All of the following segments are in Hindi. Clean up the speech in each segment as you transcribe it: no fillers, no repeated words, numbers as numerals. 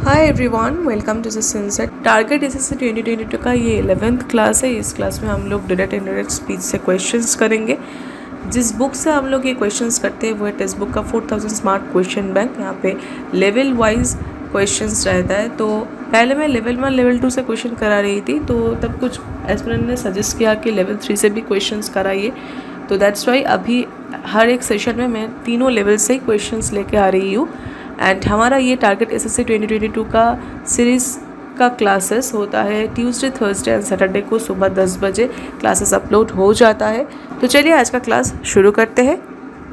Hi everyone, welcome to the sunset. Target SSC 2022 का ये 11th क्लास है। इस क्लास में हम लोग डायरेक्ट इनडायरेक्ट स्पीच से क्वेश्चंस करेंगे। जिस बुक से हम लोग ये क्वेश्चंस करते हैं वो है टेक्स्ट बुक का 4000 स्मार्ट क्वेश्चन बैंक। यहाँ पे लेवल वाइज क्वेश्चंस रहता है। तो पहले मैं लेवल 1 लेवल 2 से क्वेश्चन करा रही थी, तो तब कुछ एस्पिरेंट ने सजेस्ट किया कि लेवल 3 से भी क्वेश्चंस कराइए। तो दैट्स वाई अभी हर एक सेशन में मैं तीनों लेवल से ही क्वेश्चंस लेके आ रही हूँ। एंड हमारा ये टारगेट एसएससी 2022 का सीरीज़ का क्लासेस होता है ट्यूसडे, थर्सडे एंड सैटरडे को सुबह 10 बजे क्लासेस अपलोड हो जाता है। तो चलिए आज का क्लास शुरू करते हैं।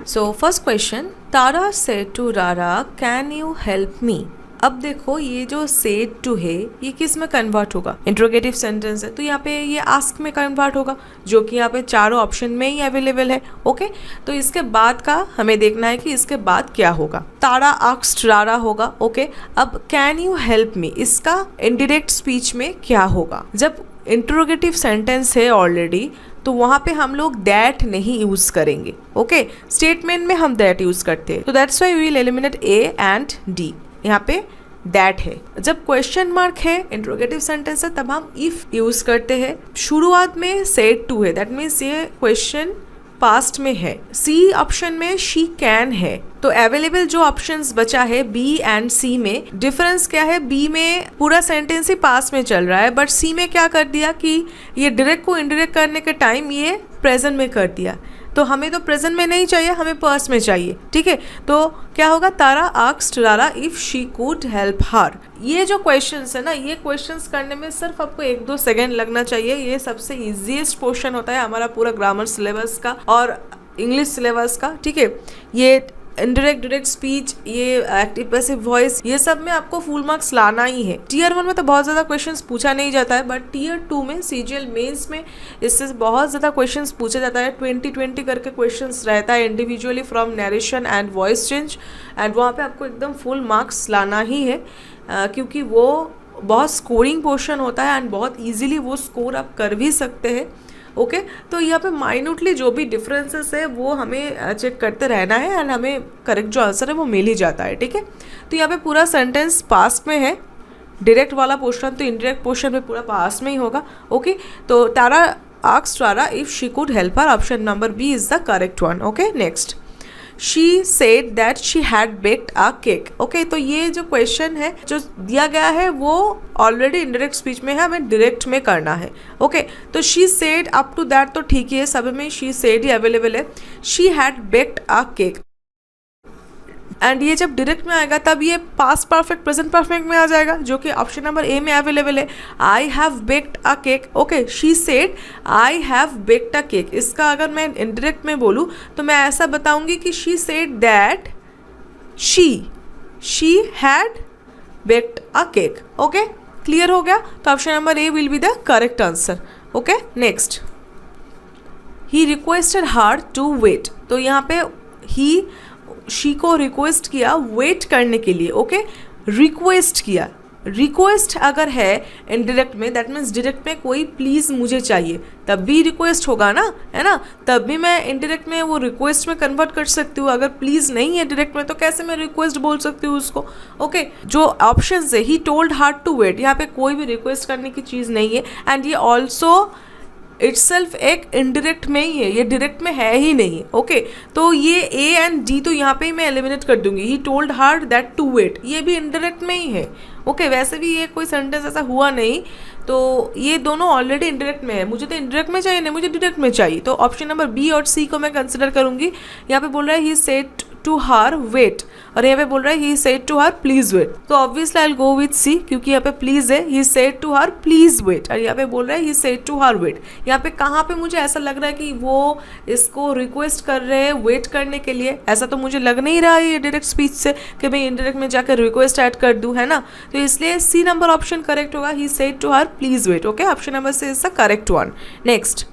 So first question, Tara said to Rara can you help me. अब देखो ये जो सेड टू है ये किस में कन्वर्ट होगा, इंट्रोगेटिव सेंटेंस है तो यहाँ पे ये आस्क में कन्वर्ट होगा, जो कि यहाँ पे चारों ऑप्शन में ही अवेलेबल है। ओके, तो इसके बाद का हमें देखना है कि इसके बाद क्या होगा। तारा आस्क्ड रारा होगा। ओके, अब कैन यू हेल्प मी इसका इनडायरेक्ट स्पीच में क्या होगा। जब इंट्रोगेटिव सेंटेंस है ऑलरेडी तो वहाँ पे हम लोग दैट नहीं यूज करेंगे। ओके, स्टेटमेंट में हम दैट यूज करते हैं, तो that's why we will eliminate A and D. यहाँ पे दैट है। जब क्वेश्चन मार्क है, इंट्रोगेटिव सेंटेंस है, तब हम इफ यूज करते हैं। शुरुआत में सेड टू है, दैट मीन्स ये क्वेश्चन पास्ट में है। सी ऑप्शन में शी कैन है। तो अवेलेबल जो ऑप्शंस बचा है बी एंड सी में, डिफरेंस क्या है, बी में पूरा सेंटेंस ही पास्ट में चल रहा है, बट सी में क्या कर दिया कि ये डायरेक्ट को इनडायरेक्ट करने के टाइम ये प्रेजेंट में कर दिया। तो हमें तो प्रेजेंट में नहीं चाहिए, हमें पास्ट में चाहिए। ठीक है, तो क्या होगा, तारा asked Rara if she could help हर। ये जो क्वेश्चंस है ना, ये क्वेश्चंस करने में सिर्फ आपको 1-2 सेकेंड लगना चाहिए। ये सबसे इजीएस्ट पोर्शन होता है हमारा पूरा ग्रामर सिलेबस का और इंग्लिश सिलेबस का। ठीक है, ये इनडायरेक्ट डायरेक्ट स्पीच, ये एक्टिव पैसिव वॉइस, ये सब में आपको फुल मार्क्स लाना ही है। टीयर 1 में तो बहुत ज़्यादा क्वेश्चंस पूछा नहीं जाता है, बट टीयर 2 में सीजीएल मेंस में इससे बहुत ज़्यादा क्वेश्चंस पूछा जाता है। 20-20 करके क्वेश्चंस रहता है individually from narration and voice change, and वहाँ पे आपको एकदम फुल मार्क्स लाना ही है, क्योंकि वो बहुत स्कोरिंग पोर्शन होता है एंड बहुत ईजिली वो स्कोर आप कर भी सकते हैं। ओके, तो यहाँ पे माइन्यूटली जो भी डिफरेंसेस है वो हमें चेक करते रहना है एंड हमें करेक्ट जो आंसर है वो मिल ही जाता है। ठीक है, तो यहाँ पे पूरा सेंटेंस पास्ट में है, डायरेक्ट वाला पोर्शन तो इनडायरेक्ट पोर्शन में पूरा पास्ट में ही होगा। ओके, तो Tara asked Rara if she could help her, option number B is the correct one. Okay, next, she said that she had baked a cake. Okay, तो ये जो क्वेश्चन है जो दिया गया है वो ऑलरेडी इनडायरेक्ट स्पीच में है, हमें डायरेक्ट में करना है। ओके, तो she said up to that तो ठीक ही है, सब में शी सेड ही अवेलेबल है। She had baked a cake, and ये जब डायरेक्ट में आएगा तब ये पास्ट परफेक्ट प्रेजेंट परफेक्ट में आ जाएगा, जो कि ऑप्शन नंबर ए में अवेलेबल है। I have baked a cake. Okay, she said I have baked a cake. इसका अगर मैं इनडायरेक्ट में बोलूँ तो मैं ऐसा बताऊंगी कि she said that she had baked a cake. Okay, clear हो गया, तो option number A will be the correct answer. Okay, next, he requested her to wait. तो यहाँ पे ही शी को रिक्वेस्ट किया वेट करने के लिए। ओके, रिक्वेस्ट किया, रिक्वेस्ट अगर है इनडायरेक्ट में, दैट मीन्स डायरेक्ट में कोई प्लीज मुझे चाहिए तब भी रिक्वेस्ट होगा ना, है ना, तब भी मैं इनडायरेक्ट में वो रिक्वेस्ट में कन्वर्ट कर सकती हूँ। अगर प्लीज नहीं है डायरेक्ट में तो कैसे मैं रिक्वेस्ट बोल सकती हूँ उसको। ओके, जो ऑप्शन है he told her to wait, यहाँ पे कोई भी रिक्वेस्ट करने की चीज़ नहीं है, एंड ये ऑल्सो इटसेल्फ एक इनडायरेक्ट में ही है, ये डायरेक्ट में है ही नहीं। ओके, तो ये ए एंड डी तो यहाँ पे ही मैं एलिमिनेट कर दूंगी। He told her that to wait, ये भी इनडायरेक्ट में ही है। ओके, वैसे भी ये कोई सेंटेंस ऐसा हुआ नहीं, तो ये दोनों ऑलरेडी इनडायरेक्ट में है। मुझे तो इनडायरेक्ट में चाहिए नहीं, मुझे डायरेक्ट में चाहिए, तो ऑप्शन नंबर बी और सी को मैं कंसिडर करूंगी। यहाँ पे बोल रहा है he said to her wait, और यहाँ पे बोल रहा है he said to her please wait, तो obviously I will go with C, क्योंकि यहाँ पे प्लीज है, he said to her please wait, और यहाँ पे बोल रहा है he said to her wait. यहाँ पे कहाँ पे मुझे ऐसा लग रहा है कि वो इसको रिक्वेस्ट कर रहे हैं वेट करने के लिए, ऐसा तो मुझे लग नहीं रहा है ये डायरेक्ट स्पीच से कि मैं इनडायरेक्ट में जाकर रिक्वेस्ट ऐड कर दूँ, है ना, तो इसलिए सी नंबर ऑप्शन करेक्ट होगा, he said to her please wait. Okay, option number C is the correct one. Next,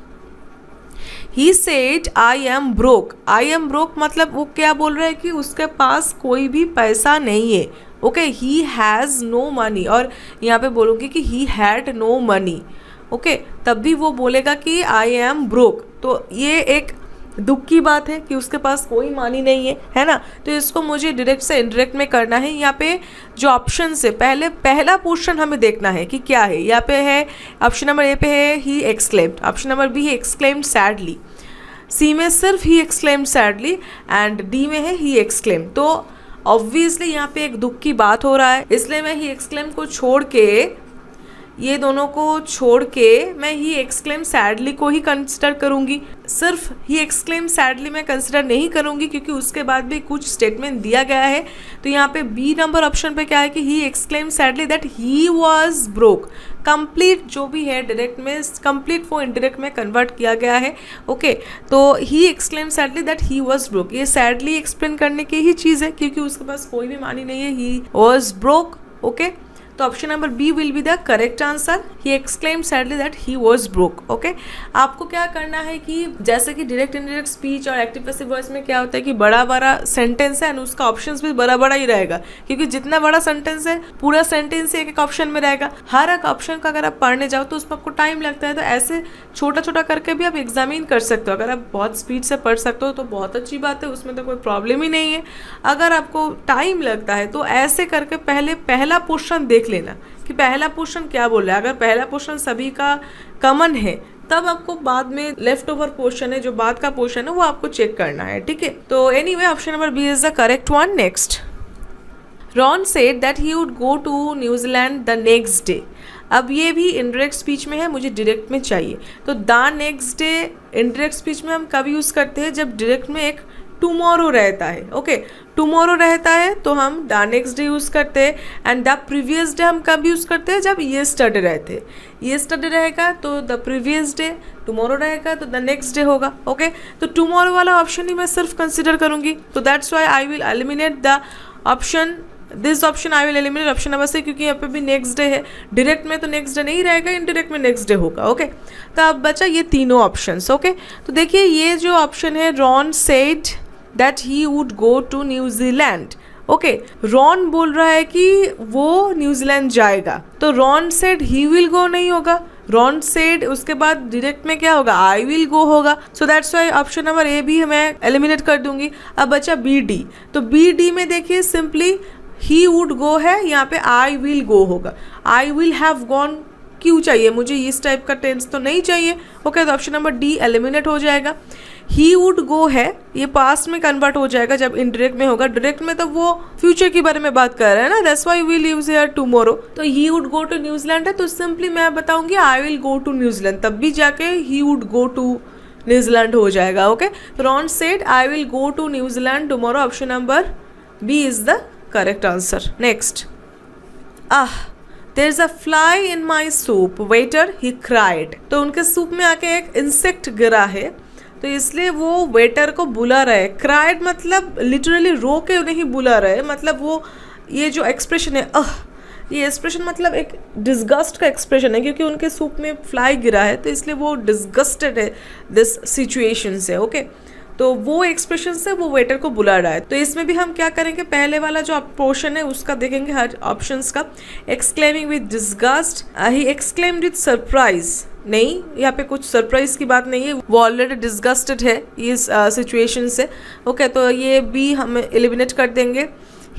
He said I am broke. I am broke मतलब वो क्या बोल रहा है कि उसके पास कोई भी पैसा नहीं है। Okay, he has no money, और यहाँ पे बोलूँगी कि he had no money। Okay, तब भी वो बोलेगा कि I am broke। तो ये एक दुख की बात है कि उसके पास कोई मानी नहीं है ना। तो इसको मुझे डायरेक्ट से इनडायरेक्ट में करना है। यहाँ पे जो ऑप्शन से पहला पोर्शन हमें देखना है कि क्या है। यहाँ पे है ऑप्शन नंबर ए पे है he exclaimed, option number B है एक्सक्लेम्ड सैडली, सी में सिर्फ he exclaimed sadly and D में है ही एक्सक्लेम। तो ऑब्वियसली यहाँ पे एक दुख की बात हो रहा है, इसलिए मैं ही एक्सक्लेम को छोड़ के, ये दोनों को छोड़ के मैं ही एक्सक्लेम सैडली को ही कंसिडर करूंगी। सिर्फ ही एक्सक्लेम सैडली मैं कंसिडर नहीं करूंगी क्योंकि उसके बाद भी कुछ स्टेटमेंट दिया गया है। तो यहाँ पे बी नंबर ऑप्शन पे क्या है कि he exclaim sadly that he was broke. Complete जो भी है डायरेक्ट में, कंप्लीट वो इनडायरेक्ट में कन्वर्ट किया गया है। ओके, तो he exclaim sadly that he was broke, ये सैडली एक्सप्लेन करने की ही चीज़ है क्योंकि उसके पास कोई भी मानी नहीं है, ही वाज ब्रोक। ओके, तो option number B will be the correct answer, he exclaimed sadly that he was broke. Okay, आपको क्या करना है कि जैसे कि डायरेक्ट इनडायरेक्ट स्पीच और एक्टिव पैसिव वॉइस में क्या होता है कि बड़ा बड़ा सेंटेंस है एंड उसका ऑप्शंस भी बड़ा बड़ा ही रहेगा क्योंकि जितना बड़ा सेंटेंस है पूरा सेंटेंस एक एक ऑप्शन में रहेगा। हर एक ऑप्शन का अगर आप पढ़ने जाओ तो उसमें आपको टाइम लगता है। तो ऐसे छोटा छोटा करके भी आप एग्जामिन कर सकते हो। अगर आप बहुत स्पीड से पढ़ सकते हो तो बहुत अच्छी बात है, उसमें तो कोई प्रॉब्लम ही नहीं है। अगर आपको टाइम लगता है तो ऐसे करके पहले पहला पोर्शन देख लेना कि पहला पोर्शन क्या बोल रहा है। अगर पहला पोर्शन सभी का कॉमन है तब आपको बाद में लेफ्ट ओवर पोर्शन है, जो बाद का पोर्शन है, वो आपको चेक करना है। ठीक है, तो anyway option number B is the correct one. Next, Ron said that he would go to New Zealand the next day. अब ये भी इनडायरेक्ट स्पीच में है, मुझे डायरेक्ट में चाहिए। तो the next day indirect speech में हम कब यूज़ करते हैं? जब डायरेक्ट में एक टुमारो रहता है। ओके, टुमारो रहता है तो हम द नेक्स्ट डे यूज़ करते हैं। एंड द प्रीवियस डे हम कब यूज़ करते हैं? जब येस्टरडे रहते हैं। येस्टरडे रहेगा तो द प्रीवियस डे, टुमारो रहेगा तो द नेक्स्ट डे होगा। ओके, तो टुमारो वाला ऑप्शन ही मैं सिर्फ कंसिडर करूंगी। तो that's why I will eliminate the option, this option I will eliminate option number C, क्योंकि यहाँ पे भी नेक्स्ट डे है। डायरेक्ट में तो नेक्स्ट डे नहीं रहेगा, इनडायरेक्ट में नेक्स्ट डे होगा। ओके, तो अब बचा ये तीनों ऑप्शंस। ओके, तो देखिए ये जो ऑप्शन है, Ron said that he would go to New Zealand. Okay, Ron बोल रहा है कि वो न्यूजीलैंड जाएगा, तो Ron said he will go नहीं होगा। रॉन सेड उसके बाद डायरेक्ट में क्या होगा? आई विल गो होगा। सो दैट्स वाई ऑप्शन नंबर ए भी मैं एलिमिनेट कर दूंगी। अब बचा बी डी। तो बी डी में देखिए सिंपली ही वुड गो है, यहाँ पे आई विल गो होगा। आई विल हैव गॉन क्यों चाहिए मुझे? इस टाइप का टेंस तो नहीं चाहिए। ओके, तो ऑप्शन नंबर डी एलिमिनेट हो जाएगा। ही वुड गो है, ये पास्ट में कन्वर्ट हो जाएगा जब इनडायरेक्ट में होगा। डायरेक्ट में तो वो फ्यूचर के बारे में बात कर रहा है ना, that's why we live here tomorrow. तो he would go to New Zealand है तो सिंपली मैं बताऊंगी I will go to New Zealand, तब भी जाके he would go to New Zealand हो जाएगा। Okay, Ron said I will go to New Zealand tomorrow, option number B is the correct answer. Next, there is a fly in my soup waiter he cried. तो उनके सूप में आके एक इंसेक्ट गिरा है तो इसलिए वो वेटर को बुला रहा है। क्राइड मतलब लिटरली रो के नहीं बुला रहा है, मतलब वो ये जो एक्सप्रेशन है ये एक्सप्रेशन मतलब एक डिस्गस्ट का एक्सप्रेशन है क्योंकि उनके सूप में फ्लाई गिरा है तो इसलिए वो डिस्गस्टेड है दिस सिचुएशन से। ओके, तो वो एक्सप्रेशन से वो वेटर को बुला रहा है। तो इसमें भी हम क्या करेंगे, पहले वाला जो पोर्शन है उसका देखेंगे हर ऑप्शंस का। Exclaiming with disgust, he exclaimed with surprise, नहीं यहाँ पे कुछ सरप्राइज की बात नहीं है, वो ऑलरेडी डिस्गस्टेड है इस सिचुएशन से। ओके, तो ये भी हम एलिमिनेट कर देंगे।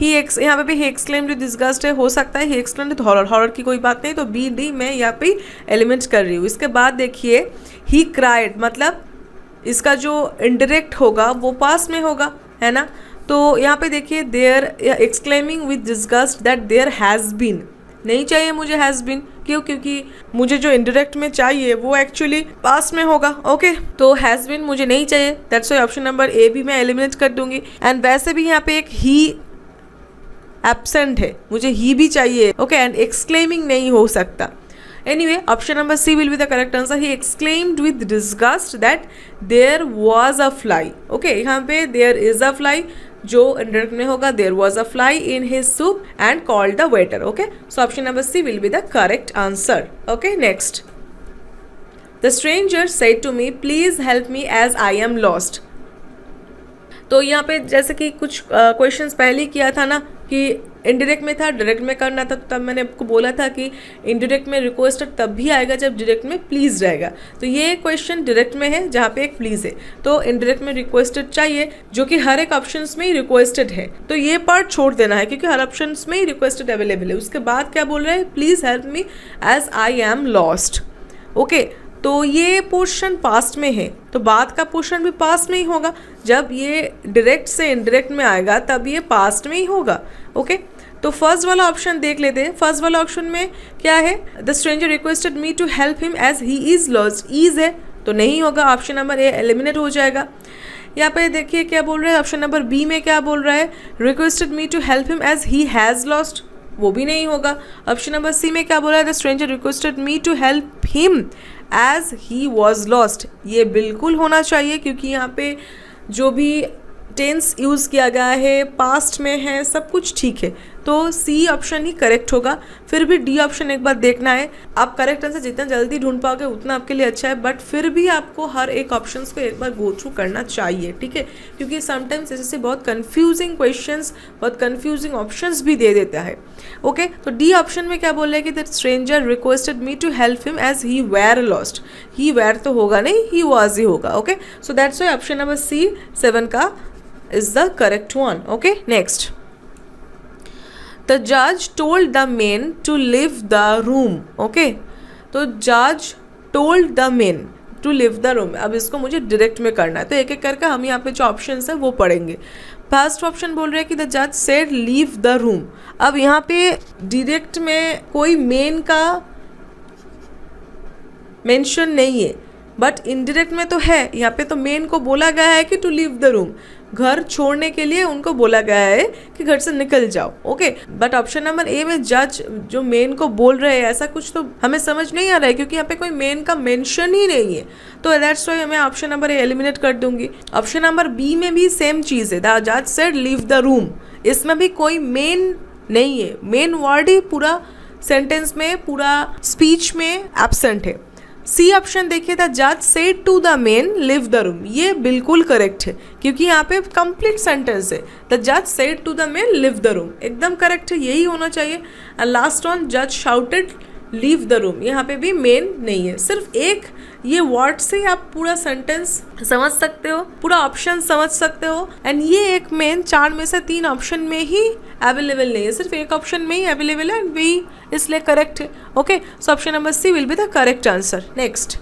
यहाँ पे भी ही एक्सक्लेम्ड विद डिस्गस्ट है, हो सकता है he exclaimed with horror, horror की कोई बात नहीं, तो बी डी मैं यहाँ पे एलिमिनेट कर रही हूँ। इसके बाद देखिए ही क्राइड, मतलब इसका जो इनडायरेक्ट होगा वो पास में होगा, है ना। तो यहाँ पे देखिए there exclaiming with disgust that there has been, नहीं चाहिए मुझे हैज़ बीन, क्यों? क्योंकि मुझे जो इनडायरेक्ट में चाहिए वो एक्चुअली पास्ट में होगा। ओके, तो हैज़ बीन मुझे नहीं चाहिए, दैट्स व्हाई ऑप्शन नंबर ए भी मैं एलिमिनेट कर दूंगी। एंड वैसे भी यहाँ पे एक ही एब्सेंट है, मुझे ही भी चाहिए। ओके, एंड एक्सक्लेमिंग नहीं हो सकता। Anyway, option number C will be the correct answer. He exclaimed with disgust that there was a fly. Okay, यहाँ पे there is a fly जो indirect में होगा, there was a fly in his soup and called the waiter. Okay, so option number C will be the correct answer. Okay, next. The stranger said to me, please help me as I am lost. तो यहाँ पे जैसे कि कुछ क्वेश्चंस पहले किया था ना कि इनडायरेक्ट में था, डायरेक्ट में करना था, तो तब मैंने आपको बोला था कि इनडायरेक्ट में रिक्वेस्टेड तब भी आएगा जब डायरेक्ट में प्लीज़ रहेगा। तो ये क्वेश्चन डायरेक्ट में है जहाँ पे एक प्लीज़ है, तो इनडायरेक्ट में रिक्वेस्टेड चाहिए जो कि हर एक ऑप्शन में ही रिक्वेस्टेड है। तो ये पार्ट छोड़ देना है क्योंकि हर ऑप्शन में ही रिक्वेस्टेड अवेलेबल है। उसके बाद क्या बोल रहे हैं, please help me as I am lost. Okay, तो ये पोर्शन पास्ट में है, तो बाद का पोर्शन भी पास्ट में ही होगा। जब ये डायरेक्ट से इनडायरेक्ट में आएगा तब ये पास्ट में ही होगा। ओके, तो फर्स्ट वाला ऑप्शन देख लेते हैं। फर्स्ट वाला ऑप्शन में क्या है, the stranger requested me to help him as he is lost. Is है तो नहीं होगा, ऑप्शन नंबर ए एलिमिनेट हो जाएगा। यहाँ पे देखिए क्या बोल रहे हैं, ऑप्शन नंबर बी में क्या बोल रहा है, requested me to help him as he has lost, वो भी नहीं होगा। ऑप्शन नंबर सी में क्या बोला है, the stranger requested me to help him as he was lost, ये बिल्कुल होना चाहिए क्योंकि यहाँ पे जो भी टेंस यूज़ किया गया है पास्ट में है, सब कुछ ठीक है, तो सी ऑप्शन ही करेक्ट होगा। फिर भी डी ऑप्शन एक बार देखना है, आप करेक्ट आंसर जितना जल्दी ढूंढ पाओगे उतना आपके लिए अच्छा है, बट फिर भी आपको हर एक ऑप्शन को एक बार गो थ्रू करना चाहिए, ठीक है, क्योंकि समटाइम्स ऐसे बहुत कन्फ्यूजिंग क्वेश्चंस, बहुत कन्फ्यूजिंग ऑप्शंस भी दे देता है। ओके, तो डी ऑप्शन में क्या बोल रहा है कि the stranger requested me to help him as he were lost, he were तो होगा नहीं, ही वॉज ही होगा। Okay, so that's why option number C 7 का is the correct one. Okay, next. The judge told the men to leave the room. Okay, तो judge told the men to leave the room. अब इसको मुझे डायरेक्ट में करना है, तो एक एक करके हम यहाँ पे जो ऑप्शन है वो पढ़ेंगे। फर्स्ट ऑप्शन बोल रहे हैं कि द जज सेड लीव द रूम। अब यहाँ पे डायरेक्ट में कोई मेन का मेंशन नहीं है, बट इनडायरेक्ट में तो है। यहाँ पे तो मेन को बोला गया है कि टू लीव द रूम, घर छोड़ने के लिए उनको बोला गया है कि घर से निकल जाओ। Okay, but option number A में जज जो मेन को बोल रहे हैं ऐसा कुछ तो हमें समझ नहीं आ रहा है क्योंकि यहाँ पे कोई मेन का मेंशन ही नहीं है, तो दैट्स व्हाई मैं ऑप्शन नंबर ए एलिमिनेट कर दूंगी। ऑप्शन नंबर बी में भी सेम चीज़ है, द जज सेड लीव द रूम, इसमें भी कोई मेन नहीं है, मेन वर्ड ही पूरा सेंटेंस में, पूरा स्पीच में एब्सेंट है। सी ऑप्शन देखिए, द जज said to the men leave the room, ये बिल्कुल करेक्ट है क्योंकि यहाँ पे कंप्लीट सेंटेंस है, द जज said to the men leave the room, एकदम करेक्ट है, यही होना चाहिए। एंड लास्ट वन, जज शाउटेड लीव द रूम, यहाँ पे भी मेन नहीं है, सिर्फ एक ये वर्ड से आप पूरा सेंटेंस समझ सकते हो, पूरा ऑप्शन समझ सकते हो। एंड ये एक मेन 4 में से 3 ऑप्शन में ही अवेलेबल नहीं है, सिर्फ एक ऑप्शन में ही अवेलेबल है एंड वही इसलिए करेक्ट है। Okay, so option number C will be the correct answer. Next,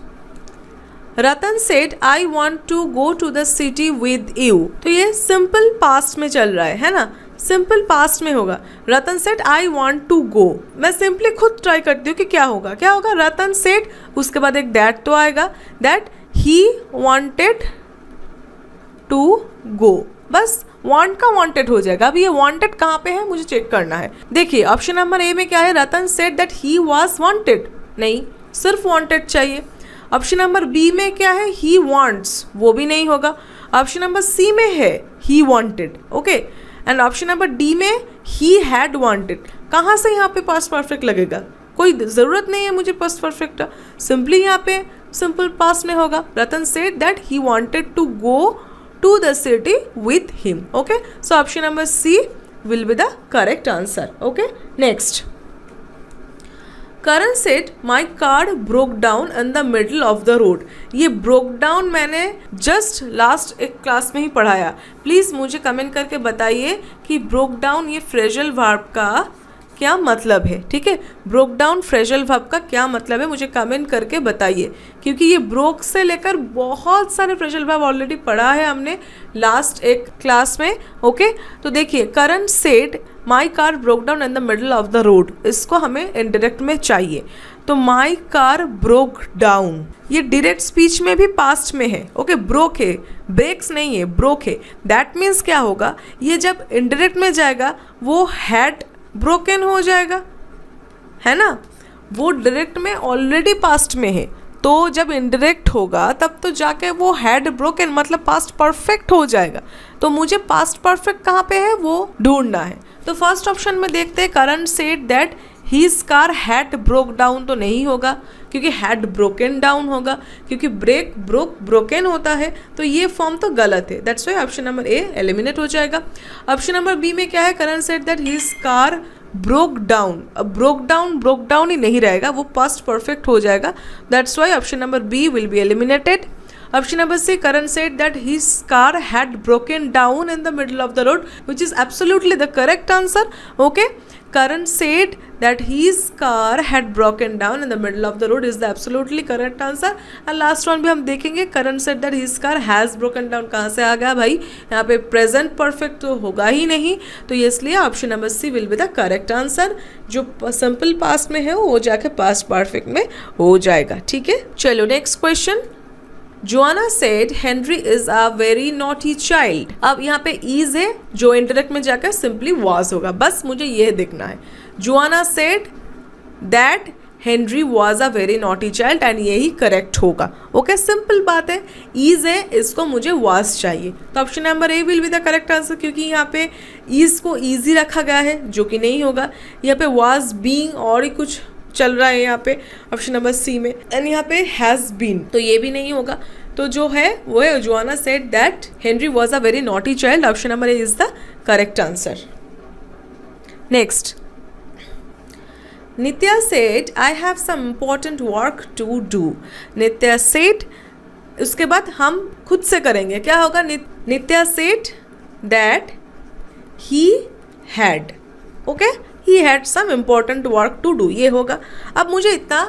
Ratan said I want to go to the city with you, तो ये सिंपल पास्ट में चल रहा है ना, सिंपल पास्ट में होगा। Ratan said I want to go, मैं सिंपली खुद ट्राई करती हूँ कि क्या होगा, क्या होगा, रतन सेड, उसके बाद एक दैट तो आएगा, that he wanted to go, बस वांट का वांटेड हो जाएगा। अब ये वांटेड कहाँ पे है मुझे चेक करना है। देखिए ऑप्शन नंबर ए में क्या है, Ratan said that he was wanted, नहीं, सिर्फ वांटेड चाहिए। ऑप्शन नंबर बी में क्या है, ही वांट्स, वो भी नहीं होगा। ऑप्शन नंबर सी में है he wanted, okay, and option number D में ही हैड वांटेड। कहाँ से यहाँ पे पास्ट परफेक्ट लगेगा, कोई ज़रूरत नहीं है मुझे पास्ट परफेक्ट, सिंपली यहाँ पे सिंपल पास्ट में होगा। Ratan said that he wanted to go to the city with him. Okay, so option number C will be the correct answer. Okay, next, Karan said my car broke down in the middle of the road. ये broke down मैंने just last एक क्लास में ही पढ़ाया, प्लीज़ मुझे कमेंट करके बताइए कि broke down ये फ्रेजल वर्ब का क्या मतलब है, ठीक है, ब्रोक डाउन फ्रेजल वर्ब का क्या मतलब है मुझे कमेंट करके बताइए, क्योंकि ये ब्रोक से लेकर बहुत सारे फ्रेजल वर्ब ऑलरेडी पढ़ा है हमने लास्ट एक क्लास में। ओके, तो देखिए Karan said my car broke down in the middle of the road, इसको हमें इनडायरेक्ट में चाहिए, तो माई कार ब्रोक डाउन ये डायरेक्ट स्पीच में भी पास्ट में है। ओके, ब्रोक है, ब्रेक्स नहीं है, ब्रोक है, दैट मीन्स क्या होगा, ये जब इनडायरेक्ट में जाएगा वो हैड ब्रोकन हो जाएगा, है ना, वो डायरेक्ट में ऑलरेडी पास्ट में है, तो जब इनडायरेक्ट होगा तब तो जाके वो हैड ब्रोकन मतलब पास्ट परफेक्ट हो जाएगा। तो मुझे पास्ट परफेक्ट कहाँ पे है वो ढूंढना है। तो फर्स्ट ऑप्शन में देखते हैं, Karan said that his car had broke down तो नहीं होगा, क्योंकि हैड ब्रोकन डाउन होगा, क्योंकि ब्रेक ब्रोक ब्रोकन होता है, तो ये फॉर्म तो गलत है। That's why option number A eliminate हो जाएगा। ऑप्शन नंबर बी में क्या है, Karan said that his car broke down. अब ब्रोक डाउन ही नहीं रहेगा, वो पास्ट परफेक्ट हो जाएगा। That's why option number B will be eliminated. Option number C, Karan said that his car had broken down in the middle of the road, which is absolutely the correct answer. Okay, Karan said that his car had broken down in the middle of the road is the absolutely correct answer. And last one भी हम देखेंगे, Karan said that his car has broken down। कहाँ से आ गया भाई, यहाँ पे present perfect तो होगा ही नहीं, तो इसलिए option number C will be the correct answer. जो सिंपल पास्ट में है वो जाके पास्ट परफेक्ट में हो जाएगा। ठीक है, चलो next question. Joanna said Henry is a very naughty child. अब यहाँ पे इज है, जो इंटरेक्ट में जाकर सिंपली वॉज होगा, बस मुझे ये देखना है। Joanna said that Henry was a very naughty child and यही करेक्ट होगा। ओके, सिंपल बात है, इज है, इसको मुझे वॉज चाहिए, तो option number A will be the correct answer, क्योंकि यहाँ पे इज को ईजी रखा गया है, जो कि नहीं होगा। यहाँ पे वॉज बीइंग और ही कुछ चल रहा है यहाँ पे ऑप्शन नंबर सी में, एंड यहाँ पे हैज बीन, तो ये भी नहीं होगा। तो जो है वो है Joanna said that Henry was a very naughty child. Option number A is the correct answer. Next, Nitya said I have some important work to do. Nitya said, उसके बाद हम खुद से करेंगे, क्या होगा, Nitya said that he had, okay, he had some important work to do, ये होगा। अब मुझे इतना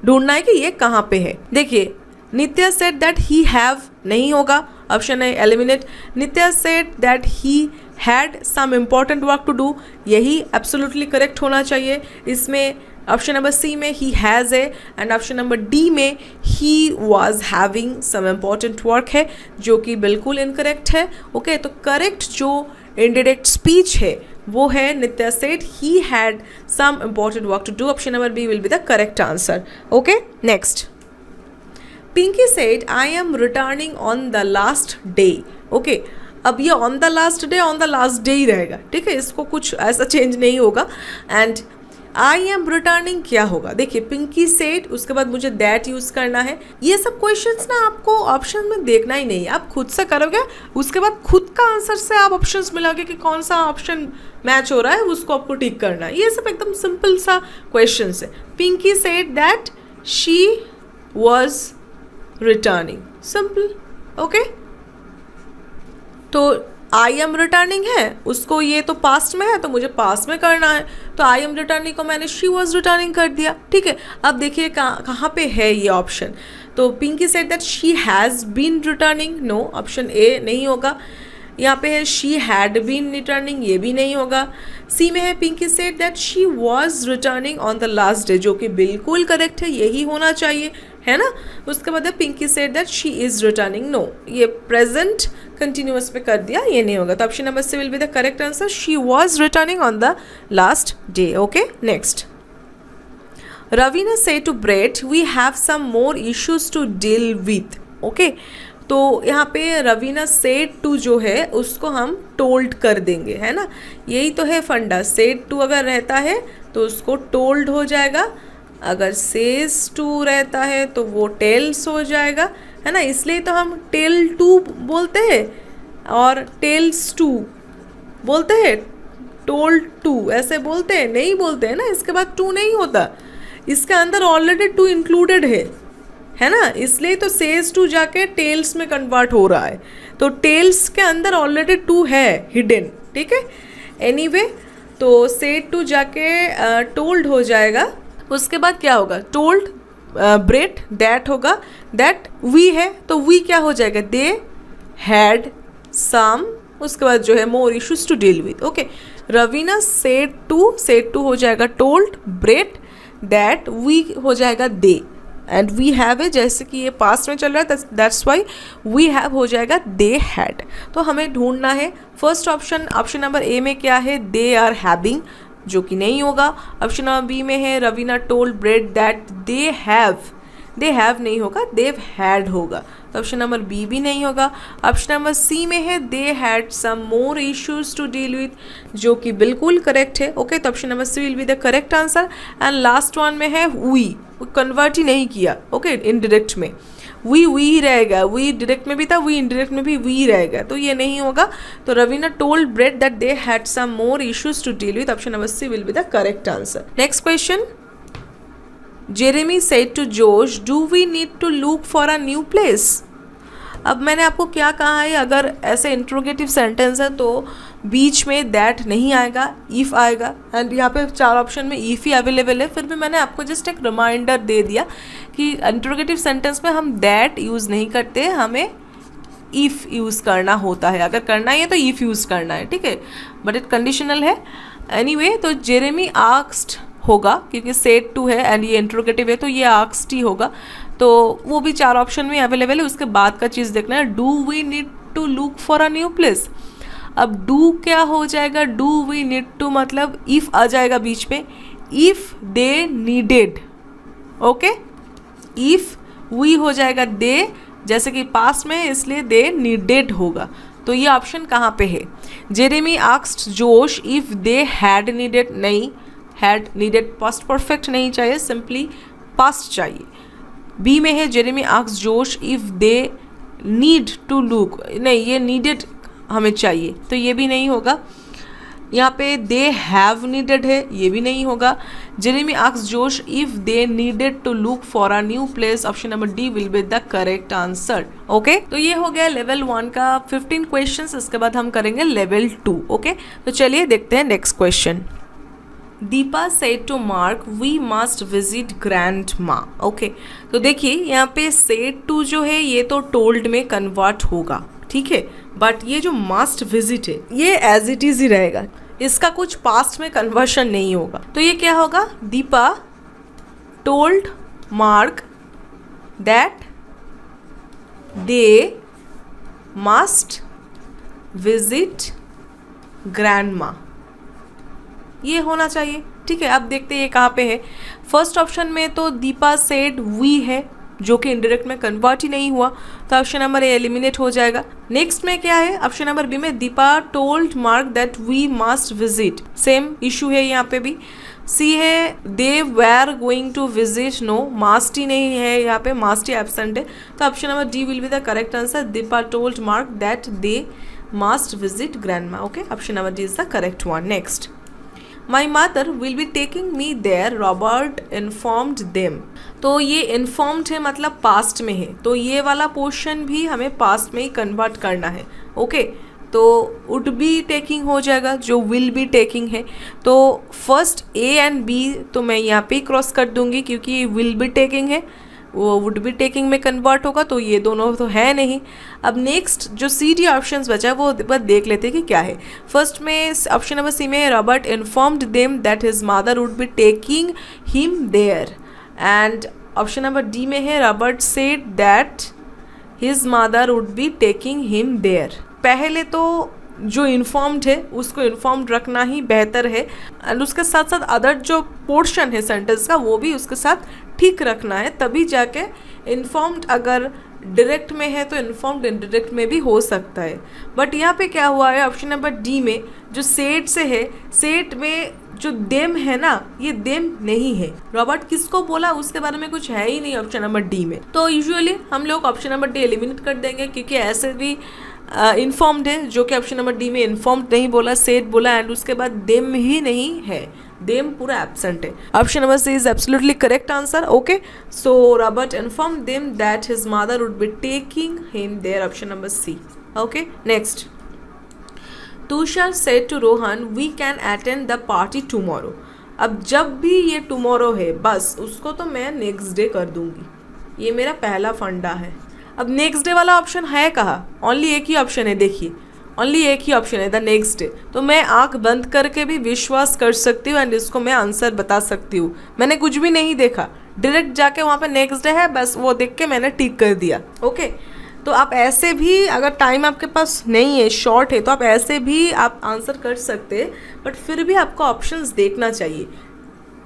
ढूंढना है कि ये कहाँ पे है। देखिए, Nitya said that he have नहीं होगा, ऑप्शन है eliminate. Nitya said that he had some important work to do, यही एब्सोल्युटली करेक्ट होना चाहिए। इसमें ऑप्शन नंबर सी में ही हैज़ है, एंड ऑप्शन नंबर डी में he was having some important work है, जो कि बिल्कुल इनकरेक्ट है। ओके, तो करेक्ट जो इनडायरेक्ट स्पीच है वो है Nitya said he had some important work to do. Option number B will be the correct answer. Okay, next, Pinky said I am returning on the last day. Okay, अब ये ऑन द लास्ट डे ही रहेगा, ठीक है, इसको कुछ ऐसा चेंज नहीं होगा। एंड आई एम रिटर्निंग क्या होगा, देखिए पिंकी सेड, उसके बाद मुझे दैट यूज करना है। ये सब क्वेश्चंस ना आपको ऑप्शन में देखना ही नहीं है, आप खुद से करोगे, उसके बाद खुद का आंसर से आप ऑप्शंस मिलाओगे कि कौन सा ऑप्शन मैच हो रहा है, उसको आपको टिक करना है। ये सब एकदम सिंपल सा क्वेश्चन है। Pinky said that she was returning, simple. Okay, तो आई एम रिटर्निंग है, उसको ये तो पास्ट में है तो मुझे पास्ट में करना है, तो आई एम रिटर्निंग को मैंने शी वॉज रिटर्निंग कर दिया। ठीक है, अब देखिए कहाँ पे है ये ऑप्शन। तो Pinky said that she has been returning, no, option A नहीं होगा। यहाँ पे है शी हैड बीन रिटर्निंग, ये भी नहीं होगा। सी में है Pinky said that she was returning on the last day, जो कि बिल्कुल करेक्ट है, यही होना चाहिए, है ना। उसके बाद है Pinky said that she is returning, no, ये प्रेजेंट कंटिन्यूअस पे कर दिया, ये नहीं होगा। तो option number C will be the correct answer, she was returning on the last day. Okay, next, Raveena said to Brett we have some more issues to deal with. Okay, तो यहाँ पे रवीना सेड टू जो है उसको हम टोल्ड कर देंगे, है ना, यही तो है फंडा। सेड टू अगर रहता है तो उसको टोल्ड हो जाएगा, अगर सेज टू रहता है तो वो टेल्स हो जाएगा, है ना, इसलिए तो हम टेल टू बोलते हैं और टेल्स टू बोलते हैं, टोल्ड टू ऐसे बोलते हैं, नहीं बोलते हैं ना, इसके बाद टू नहीं होता, इसके अंदर ऑलरेडी टू इंक्लूडेड है ना, इसलिए तो सेज टू जाके टेल्स में कन्वर्ट हो रहा है, तो टेल्स के अंदर ऑलरेडी टू है हिडन। ठीक है, एनीवे, तो सेड टू जाके टोल्ड हो जाएगा। उसके बाद क्या होगा, टोल्ड ब्रेट दैट होगा, दैट वी है तो वी क्या हो जाएगा, दे हैड सम, उसके बाद जो है more issues to deal with. Okay, Raveena said to हो जाएगा टोल्ड, ब्रेट दैट वी हो जाएगा दे, एंड वी हैव है, जैसे कि ये पास्ट में चल रहा है दैट्स वाई वी हैव हो जाएगा दे हैड। तो हमें ढूंढना है first option, option number A में क्या है, दे आर हैविंग, जो कि नहीं होगा। ऑप्शन नंबर बी में है Raveena told Brett that they have they have नहीं होगा, देव हैड होगा। तो ऑप्शन नंबर बी भी नहीं होगा। ऑप्शन नंबर सी में है they had some more issues to deal with, जो कि बिल्कुल करेक्ट है। ओके, तो option number C will be the correct answer. And last one में है वी, कन्वर्ट ही नहीं किया। ओके, इनडायरेक्ट में वी ही रहेगा, वी डायरेक्ट में भी था, वी इनडायरेक्ट में भी वी रहेगा, तो ये नहीं होगा। तो Raveena told Brad that they had some more issues to deal with, option number C will be the correct answer. Next question, Jeremy said to Josh do we need to look for a new place. अब मैंने आपको क्या कहा है, अगर ऐसे इंट्रोगेटिव सेंटेंस है तो बीच में दैट नहीं आएगा, इफ़ आएगा। एंड यहाँ पे 4 ऑप्शन में इफ़ ही अवेलेबल है, फिर भी मैंने आपको जस्ट एक रिमाइंडर दे दिया कि इंट्रोगेटिव सेंटेंस में हम दैट यूज़ नहीं करते, हमें इफ़ यूज़ करना होता है। अगर करना ही है तो इफ़ यूज़ करना है, ठीक है, बट इट कंडीशनल है। एनीवे, तो जेरेमी आस्क्ड होगा क्योंकि सेड टू है एंड ये इंट्रोगेटिव है, तो ये आस्क्ड ही होगा। तो वो भी 4 ऑप्शन में अवेलेबल है। उसके बाद का चीज़ देखना है, do we need to look for a new place. अब डू क्या हो जाएगा, डू वी नीड टू मतलब इफ़ आ जाएगा बीच में, if they needed. Okay, if we हो जाएगा दे, जैसे कि पास्ट में है इसलिए दे नीडेड होगा। तो ये ऑप्शन कहाँ पे है, Jeremy asked Josh if they had needed, नहीं, हैड नीडेड पास्ट परफेक्ट नहीं चाहिए, सिंपली पास्ट चाहिए। बी में है Jeremy asked Josh if they need to look, नहीं, ये नीडेड हमें चाहिए, तो ये भी नहीं होगा। यहाँ पे दे हैव नीडेड है, ये भी नहीं होगा। Jeremy asked Josh if they needed to look for a new place, option number D will be the correct answer. Okay, तो ये हो गया लेवल 1 का 15 क्वेश्चंस। इसके बाद हम करेंगे लेवल 2। ओके, तो चलिए देखते हैं next question. Deepa said to Mark we must visit grandma. Okay, तो देखिए यहाँ पे सेड टू जो है ये तो टोल्ड में कन्वर्ट होगा, ठीक है, बट ये जो मस्ट विजिट है ये एज इट इज ही रहेगा, इसका कुछ पास्ट में कन्वर्शन नहीं होगा। तो ये क्या होगा, Deepa told Mark that they must visit grand माँ, ये होना चाहिए, ठीक है। अब देखते हैं ये कहाँ पे है। फर्स्ट ऑप्शन में तो दीपा सेड वी है, जो कि इंडायरेक्ट में कन्वर्ट ही नहीं हुआ, तो ऑप्शन नंबर ए एलिमिनेट हो जाएगा। नेक्स्ट में क्या है, ऑप्शन नंबर बी में Deepa told Mark that we must visit, same issue है यहाँ पे भी। सी है they were going to visit, no, must ही नहीं है यहाँ पे, मास्ट ही एब्सेंट है, तो option number D will be the correct answer. Deepa told Mark that they must visit grandma. Okay, option number D is the correct one. Next, my mother will be taking me there, Robert informed them. तो ये इन्फॉर्म्ड है मतलब पास्ट में है, तो ये वाला पोर्शन भी हमें पास्ट में ही कन्वर्ट करना है। ओके, तो वुड बी टेकिंग हो जाएगा, जो विल बी टेकिंग है। तो फर्स्ट ए एंड बी तो मैं यहाँ पे क्रॉस कर दूंगी क्योंकि ये विल बी टेकिंग है, वो वुड बी टेकिंग में कन्वर्ट होगा, तो ये दोनों तो है नहीं। अब नेक्स्ट जो सी डी ऑप्शंस बचा है वो बस देख लेते हैं कि क्या है। फर्स्ट में ऑप्शन नंबर सी में Robert informed them that his mother would be taking him there, and option number D में है Robert said that his mother would be taking him there. पहले तो जो इन्फॉर्म्ड है उसको इन्फॉर्म्ड रखना ही बेहतर है, एंड उसके साथ साथ अदर जो पोर्शन है सेंटेंस का वो भी उसके साथ ठीक रखना है, तभी जाके इन्फॉर्म्ड अगर डायरेक्ट में है तो इन्फॉर्म्ड इनडायरेक्ट में भी हो सकता है। बट यहाँ पे क्या हुआ है, ऑप्शन नंबर डी में जो सेड से है, सेड में जो देम है ना, ये देम नहीं है। रॉबर्ट किसको बोला उसके बारे में कुछ है ही नहीं ऑप्शन नंबर डी में, तो यूजुअली हम लोग ऑप्शन नंबर डी एलिमिनेट कर देंगे क्योंकि ऐसे भी इन्फॉर्म्ड है, जो कि ऑप्शन नंबर डी में इन्फॉर्म्ड नहीं बोला, सेड बोला, एंड उसके बाद देम ही नहीं है, देम पूरा एब्सेंट है। Option number C is absolutely correct answer. Okay, so Robert informed them that his mother would be taking him there, option number C. Okay, next, Tushar said to Rohan we can attend the party tomorrow. अब जब भी ये टुमारो है बस उसको तो मैं नेक्स्ट डे कर दूंगी, ये मेरा पहला फंडा है। अब नेक्स्ट डे वाला ऑप्शन है कहाँ, ओनली एक ही ऑप्शन है, देखिए ओनली एक ही ऑप्शन है द नेक्स्ट डे, तो मैं आंख बंद करके भी विश्वास कर सकती हूँ एंड इसको मैं आंसर बता सकती हूँ। मैंने कुछ भी नहीं देखा, डायरेक्ट जाके वहाँ पे नेक्स्ट डे है बस वो देख के मैंने टिक कर दिया। ओके, तो आप ऐसे भी अगर टाइम आपके पास नहीं है, शॉर्ट है, तो आप ऐसे भी आप आंसर कर सकते हैं, बट फिर भी आपको ऑप्शंस देखना चाहिए।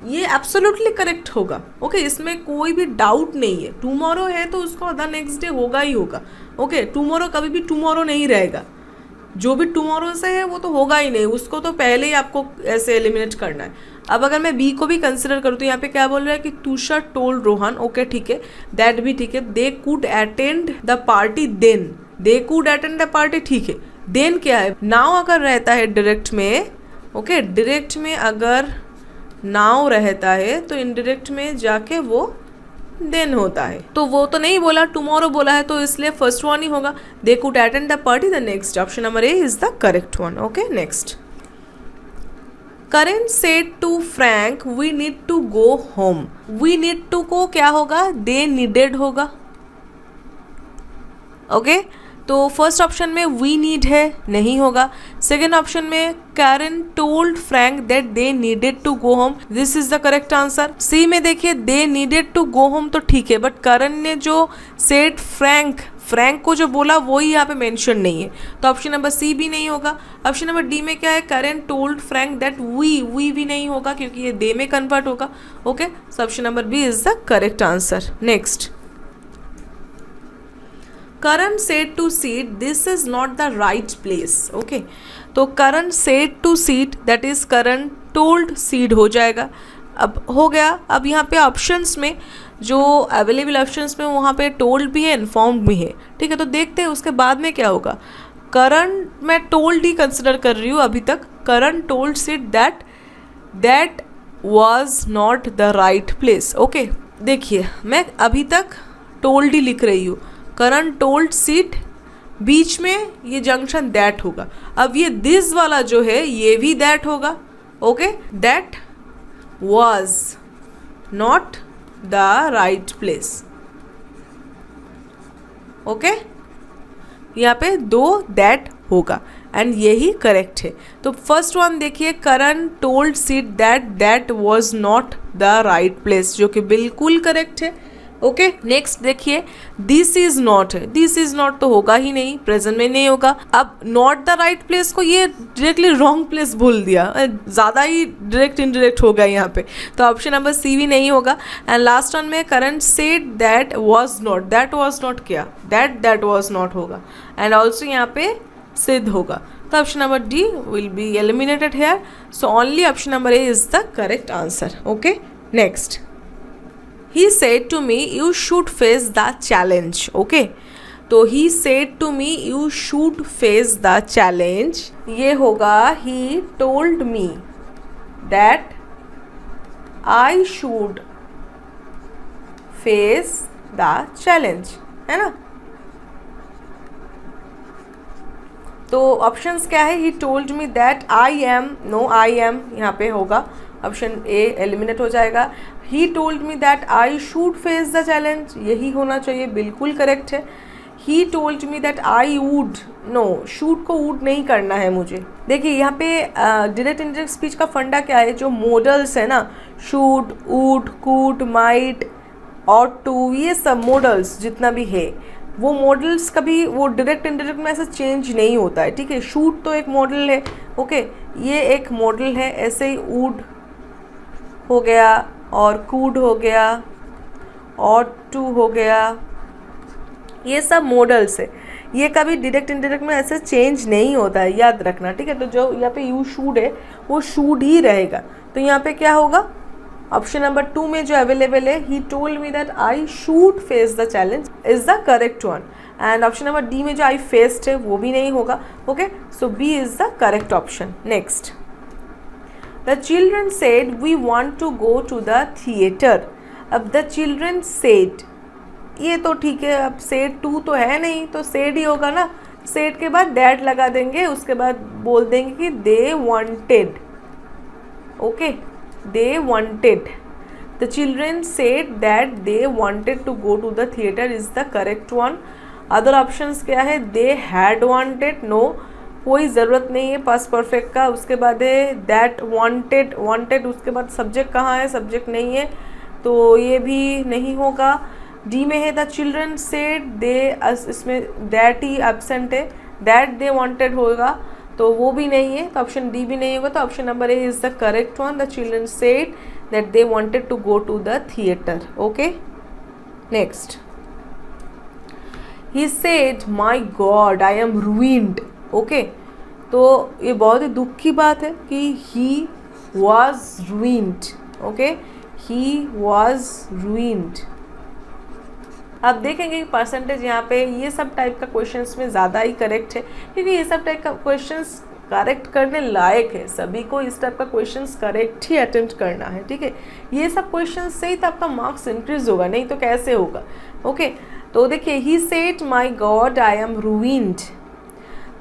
ये एब्सोल्युटली करेक्ट होगा। ओके, इसमें कोई भी डाउट नहीं है। टुमारो है तो उसको द नेक्स्ट डे होगा ही होगा। ओके, टुमारो कभी भी टुमारो नहीं रहेगा, जो भी टुमारो से है वो तो होगा ही नहीं, उसको तो पहले ही आपको ऐसे एलिमिनेट करना है। अब अगर मैं बी को भी कंसिडर करूँ तो यहाँ पे क्या बोल रहा है कि तुषार टोल्ड रोहन, ओके ठीक है, दैट भी ठीक है, they could attend the party then, they could attend the party ठीक है, देन क्या है, नाउ अगर रहता है डायरेक्ट में, ओके डायरेक्ट में अगर नाउ रहता है तो इनडायरेक्ट में जाके वो देन होता है, तो वो तो नहीं बोला, टुमारो बोला है, तो इसलिए फर्स्ट वन ही होगा, they could attend the party, the next option number A is the correct one. Okay next, Karan said to Frank we need to go home, we need to को क्या होगा, दे नीडेड होगा। ओके तो फर्स्ट ऑप्शन में वी नीड है, नहीं होगा। सेकेंड ऑप्शन में Karen told Frank that they needed to go home, this is the correct answer. C में देखिए they needed to go home तो ठीक है, बट करण ने जो सेड फ्रैंक, फ्रैंक को जो बोला वही यहाँ पे मेंशन नहीं है, तो ऑप्शन नंबर सी भी नहीं होगा। ऑप्शन नंबर डी में क्या है, Karan told Frank that we भी नहीं होगा क्योंकि ये दे में कन्वर्ट होगा। Okay so option number B is the correct answer. Next, Karan said to Sid, this is not the right place. Okay, तो Karan said to Sid, that is Karan told Sid हो जाएगा। अब हो गया। अब यहाँ पे ऑप्शंस में जो अवेलेबल ऑप्शंस में वहाँ पे टोल्ड भी है, इन्फॉर्म्ड भी है, ठीक है। तो देखते हैं उसके बाद में क्या होगा। करण मैं टोल्ड ही कंसिडर कर रही हूँ अभी तक। Karan told Sid that was not the right place. Okay देखिए मैं अभी तक टोल्ड ही लिख रही हूँ। करण टोल्ड सिड, बीच में ये जंक्शन दैट होगा। अब ये दिस वाला जो है ये भी दैट होगा। Okay that was not the right place. Okay यहाँ पे दो दैट होगा एंड यही करेक्ट है। तो फर्स्ट वन देखिए, Karan told Sid that was not the right place, जो कि बिल्कुल करेक्ट है। ओके नेक्स्ट देखिए, दिस इज नॉट है, दिस इज नॉट तो होगा ही नहीं, प्रेजेंट में नहीं होगा। अब नॉट द राइट प्लेस को ये डायरेक्टली रॉन्ग प्लेस बोल दिया, ज़्यादा ही डायरेक्ट इनडायरेक्ट हो गया यहाँ पे, तो ऑप्शन नंबर सी भी नहीं होगा। एंड लास्ट वन में Karan said that was not, that was not क्या, दैट वाज नॉट होगा एंड ऑल्सो यहाँ पे सिद्ध होगा, तो option number D will be eliminated here. So only option number A is the correct answer. Okay next, he said to me you should face the challenge। okay तो he said to me you should face the challenge, ये होगा he told me that I should face the challenge, है ना। तो ऑप्शंस क्या है, he told me that I am, no I am यहाँ पे होगा, ऑप्शन ए एलिमिनेट हो जाएगा। He told me that I should face the challenge, यही होना चाहिए, बिल्कुल करेक्ट है। He told me that I would, no should को वुड नहीं करना है मुझे। देखिए यहाँ पे डायरेक्ट इनडायरेक्ट स्पीच का फंडा क्या है, जो मॉडल्स है ना, should, would, could, might, ought to, ये सब मॉडल्स जितना भी है वो मॉडल्स कभी वो डायरेक्ट इनडायरेक्ट में ऐसा चेंज नहीं होता है, ठीक है। शूड तो एक मॉडल है, ओके ये एक मॉडल है, ऐसे ही वुड हो गया और कूड हो गया और टू हो गया, ये सब मॉडल्स है, ये कभी डायरेक्ट इनडायरेक्ट में ऐसे चेंज नहीं होता है, याद रखना, ठीक है। तो जो यहाँ पे यू शूड है वो शूड ही रहेगा, तो यहाँ पे क्या होगा, ऑप्शन नंबर 2 में जो अवेलेबल है, he told me that I should face the challenge is the correct one. And option number D में जो आई फेस्ड है वो भी नहीं होगा। Okay so B is the correct option. Next, The children said we want to go to the theater। अब the children said, ये तो ठीक है, अब said to तो है नहीं, तो said ही होगा ना। said के बाद that लगा देंगे, उसके बाद बोल देंगे कि they wanted। Okay they wanted, the children said that they wanted to go to the theater is the correct one। Other options क्या है, they had wanted, no कोई ज़रूरत नहीं है पास्ट परफेक्ट का। उसके बाद है दैट वांटेड, वांटेड उसके बाद सब्जेक्ट कहाँ है, सब्जेक्ट नहीं है, तो ये भी नहीं होगा। डी में है द चिल्ड्रन सेड दे, इसमें दैट ही एब्सेंट है, दैट दे वांटेड होगा, तो वो भी नहीं है, तो ऑप्शन डी भी नहीं होगा, तो option number A is the correct one. The children said that they wanted to go to the theater. Okay, next, he said my god I am ruined. Okay, तो ये बहुत ही दुख की बात है कि he was ruined. Okay, he was ruined. अब देखेंगे कि परसेंटेज यहाँ पे ये सब टाइप का क्वेश्चंस में ज़्यादा ही करेक्ट है, क्योंकि ये सब टाइप का क्वेश्चंस करेक्ट करने लायक है. सभी को इस टाइप का क्वेश्चंस करेक्ट ही अटेम्प्ट करना है. ठीक है, ये सब क्वेश्चंस से ही तो आपका मार्क्स इंक्रीज होगा, नहीं तो कैसे होगा. ओके, तो देखिए he said my God I am ruined.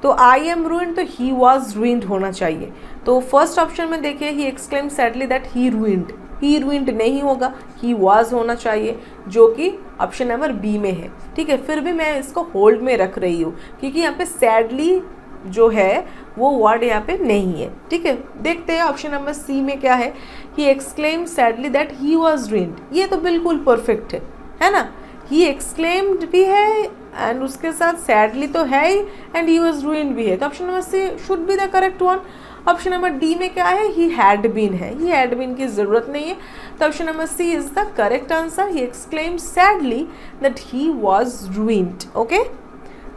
तो आई एम रूइंड तो ही वॉज रूइंड होना चाहिए. तो फर्स्ट ऑप्शन में देखिए he exclaim sadly that he ruined. He ruined नहीं होगा, ही वॉज होना चाहिए, जो कि ऑप्शन नंबर बी में है. ठीक है, फिर भी मैं इसको होल्ड में रख रही हूँ क्योंकि यहाँ पे सैडली जो है वो वर्ड यहाँ पे नहीं है. ठीक है, देखते हैं ऑप्शन नंबर सी में क्या है. He exclaim sadly that he was ruined. ये तो बिल्कुल परफेक्ट है ना. ही एक्सक्लेम्ड भी है एंड उसके साथ सैडली तो है ही एंड ही वॉज रूइंड भी है. तो option number C should be the correct one. Option number D में क्या है, ही हैड बीन है. ही हैड बीन की ज़रूरत नहीं है, तो option number C is the correct answer. He exclaimed sadly that he was ruined. Okay,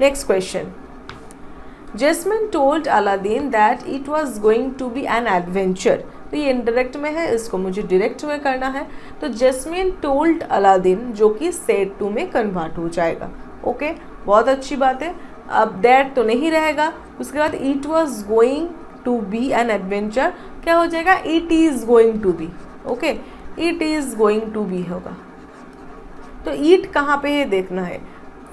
next question. Jasmine told Aladdin that it was going to be an adventure. तो ये इनडायरेक्ट में है, इसको मुझे डायरेक्ट में करना है. तो जैस्मिन टोल्ड अलादीन जो कि सेड टू में कन्वर्ट हो जाएगा. ओके, बहुत अच्छी बात है. अब दैट तो नहीं रहेगा, उसके बाद it was going to be an adventure क्या हो जाएगा, it is going to be. Okay, it is going to be होगा. तो ईट कहाँ पे है देखना है.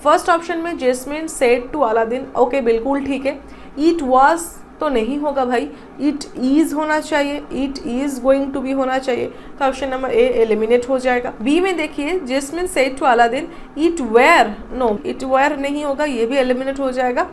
फर्स्ट ऑप्शन में Jasmine said to Aladdin. Okay, बिल्कुल ठीक है. ईट वॉज तो नहीं होगा भाई, इट इज़ होना चाहिए, it is going to be होना चाहिए. तो ऑप्शन नंबर ए एलिमिनेट हो जाएगा. बी में देखिए Jasmine said to Aladdin it were. No, it were नहीं होगा, ये भी एलिमिनेट हो जाएगा.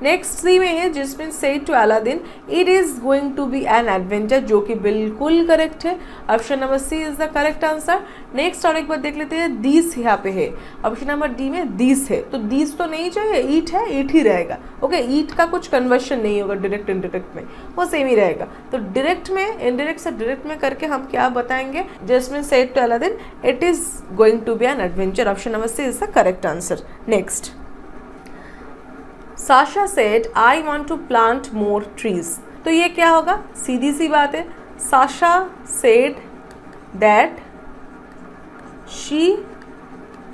नेक्स्ट सी में है Jasmine said to Aladdin it is going to be an adventure, जो कि बिल्कुल करेक्ट है. Option number C is the correct answer. Next और एक बार देख लेते हैं. दिस यहाँ पे है, ऑप्शन नंबर डी में दिस है. तो दिस तो नहीं चाहिए, ईट है, ईट ही रहेगा. ओके, ईट का कुछ कन्वर्शन नहीं होगा डायरेक्ट इनडायरेक्ट में, वो सेम ही रहेगा. तो डायरेक्ट में इनडायरेक्ट से डायरेक्ट में करके हम क्या बताएंगे, Jasmine said to Aladdin it is going to be an adventure. Option number C is the correct answer. Next, Sasha said I want to plant more trees. तो ये क्या होगा, सीधी सी बात है. Sasha said that she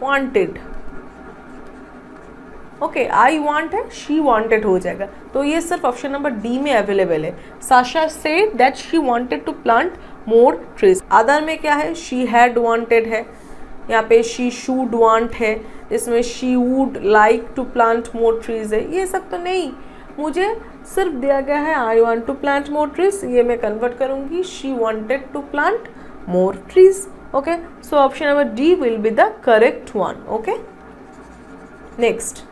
wanted. Okay, I want है, शी वॉन्टेड हो जाएगा. तो ये सिर्फ ऑप्शन नंबर डी में अवेलेबल है. Sasha said that she wanted to plant more trees. Other में क्या है, शी हैड वॉन्टेड है, यहाँ पे शी शुड वांट है, इसमें she would like to plant more trees है. ये सब तो नहीं, मुझे सिर्फ दिया गया है I want to plant more trees. ये मैं कन्वर्ट करूँगी she wanted to plant more trees. Okay, so option number D will be the correct one. Okay, next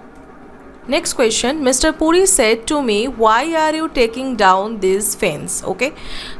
question. Mr Puri said to me why are you taking down this fence. Okay,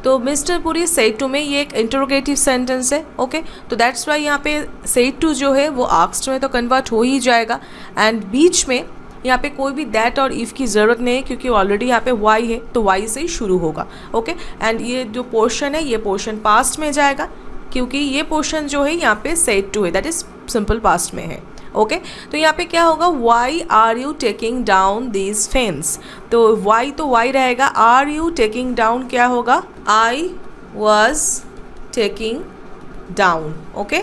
तो Mr Puri said to me ये एक इंटरोगेटिव सेंटेंस है. ओके, तो दैट्स वाई यहाँ पे सेड टू जो है वो आस्क्ड में तो कन्वर्ट हो ही जाएगा. एंड बीच में यहाँ पे कोई भी दैट और इफ़ की ज़रूरत नहीं है क्योंकि ऑलरेडी यहाँ पे वाई है, तो वाई से ही शुरू होगा. ओके, एंड ये जो पोर्शन है ये पोर्शन पास्ट में जाएगा क्योंकि ये पोर्शन जो है यहाँ पे सेड टू है, दैट इज़ सिंपल पास्ट में है. ओके, तो यहाँ पे क्या होगा, why are you taking down this fence. तो वाई तो वाई रहेगा, आर यू टेकिंग डाउन क्या होगा, I was taking down. Okay,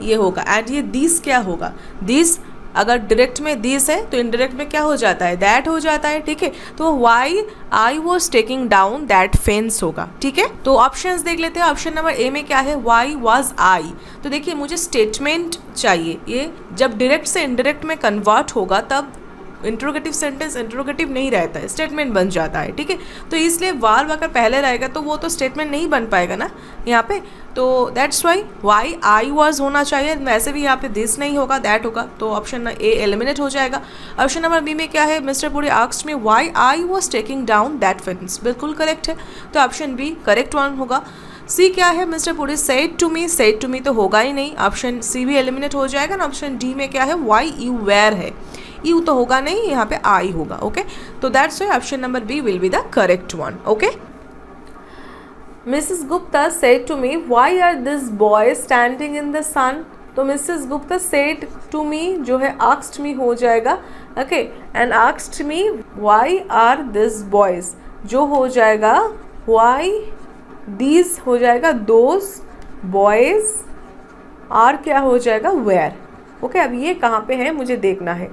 ये होगा. एंड ये दिस क्या होगा, दिस अगर डायरेक्ट में दिस है तो इनडायरेक्ट में क्या हो जाता है, दैट हो जाता है. ठीक है, तो why I was taking down that fence होगा. ठीक है, तो ऑप्शंस देख लेते हैं. ऑप्शन नंबर ए में क्या है, वाई वॉज आई. तो देखिए मुझे स्टेटमेंट चाहिए. ये जब डायरेक्ट से इनडायरेक्ट में कन्वर्ट होगा तब इंट्रोगेटिव सेंटेंस इंट्रोगेटिव नहीं रहता है, स्टेटमेंट बन जाता है. ठीक है, तो इसलिए वार अगर पहले रहेगा तो वो तो स्टेटमेंट नहीं बन पाएगा ना यहाँ पे. तो दैट्स वाई आई वॉज होना चाहिए. वैसे भी यहाँ पे दिस नहीं होगा, दैट होगा. तो ऑप्शन ए एलिमिनेट हो जाएगा. ऑप्शन नंबर बी में क्या है, mister Puri asked me why I was taking down that fence. बिल्कुल करेक्ट है, तो ऑप्शन बी करेक्ट वन होगा. सी क्या है, mister Puri said to me. Said to me तो होगा ही नहीं, ऑप्शन सी भी एलिमिनेट हो जाएगा ना. ऑप्शन डी में क्या है, वाई यू वेयर है, यू तो होगा नहीं, यहाँ पे आई होगा. ओके, तो that's why option number B will be the correct one. Okay, Mrs Gupta said to me why are this boy standing in the sun. तो Mrs Gupta said to me जो है आस्क्ड मी हो जाएगा, okay, and asked me why are this boys, जो हो जाएगा व्हाई दीज हो जाएगा दोज बॉयज, आर क्या हो जाएगा वेयर। ओके, अब ये कहाँ पे है मुझे देखना है।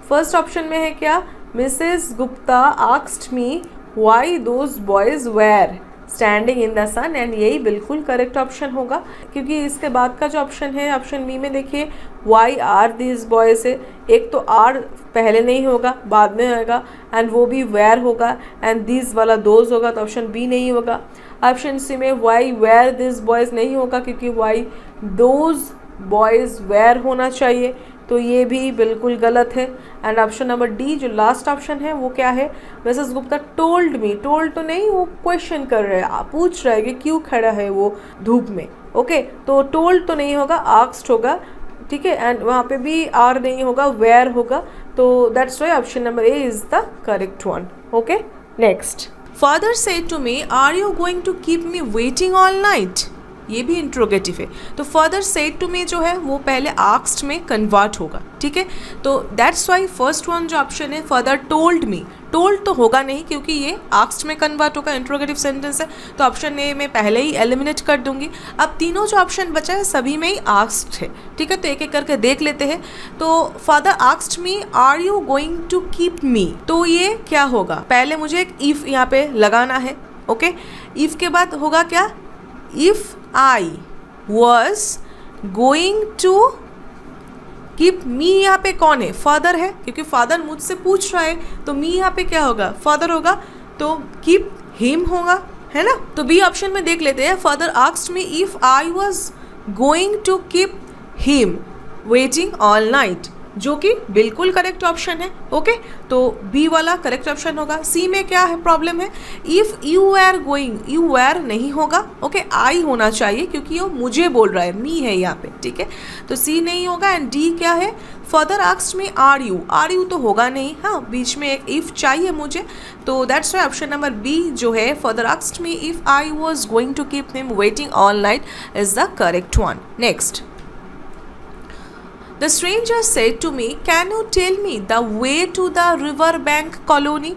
फर्स्ट ऑप्शन में है क्या, Mrs Gupta asked me why those boys were standing in the sun, and यही बिल्कुल करेक्ट ऑप्शन होगा, क्योंकि इसके बाद का जो ऑप्शन है ऑप्शन बी में देखिए वाई आर दिस बॉयज है, एक तो आर पहले नहीं होगा बाद में होगा, एंड वो भी वेयर होगा, एंड दिस वाला दोज होगा, तो ऑप्शन बी नहीं होगा। ऑप्शन सी में वाई वेयर दिस बॉयज नहीं होगा, क्योंकि वाई दोज बॉयज वेयर होना चाहिए, तो ये भी बिल्कुल गलत है। एंड ऑप्शन नंबर डी जो लास्ट ऑप्शन है वो क्या है, Mrs Gupta told me, told तो नहीं, वो क्वेश्चन कर रहे हैं, पूछ रहा है कि क्यों खड़ा है वो धूप में। ओके, तो टोल्ड तो नहीं होगा, आस्क्ड होगा, ठीक है, एंड वहाँ पे भी आर नहीं होगा, वेयर होगा, तो that's why option number A is the correct one. Okay, next, father said to me are you going to keep me waiting all night. ये भी इंट्रोगेटिव है, तो फर्दर सेड टू मी जो है वो पहले आस्क्ड में कन्वर्ट होगा, ठीक है, तो दैट्स वाई फर्स्ट वन जो ऑप्शन है फर्दर टोल्ड मी, टोल्ड तो होगा नहीं क्योंकि ये आस्क्ड में कन्वर्ट होगा, इंट्रोगेटिव सेंटेंस है, तो ऑप्शन ए में पहले ही एलिमिनेट कर दूंगी। अब तीनों जो ऑप्शन बचा है सभी में ही आस्क्ड है, ठीक है, तो एक एक करके देख लेते हैं। तो father asked me are you going to keep me, तो ये क्या होगा, पहले मुझे एक इफ यहाँ पे लगाना है। ओके, इफ के बाद होगा क्या, if I was going to keep me, यहाँ पे कौन है, फादर है, क्योंकि फादर मुझसे पूछ रहा है, तो मी यहाँ पे क्या होगा, फादर होगा, तो keep him होगा, है ना। तो बी ऑप्शन में देख लेते हैं, father asked me if I was going to keep him waiting all night, जो कि बिल्कुल करेक्ट ऑप्शन है। ओके, तो बी वाला करेक्ट ऑप्शन होगा। सी में क्या है प्रॉब्लम है, if you are going, you are नहीं होगा, ओके, आई होना चाहिए क्योंकि वो मुझे बोल रहा है, मी है यहाँ पे, ठीक है, तो सी नहीं होगा। एंड डी क्या है, further asked me are you तो होगा नहीं, हाँ, बीच में एक इफ़ चाहिए मुझे, तो that's why option number B जो है further asked me if I was going to keep him waiting all night is the correct one. Next, The stranger said to me, can you tell me the way to the river bank colony?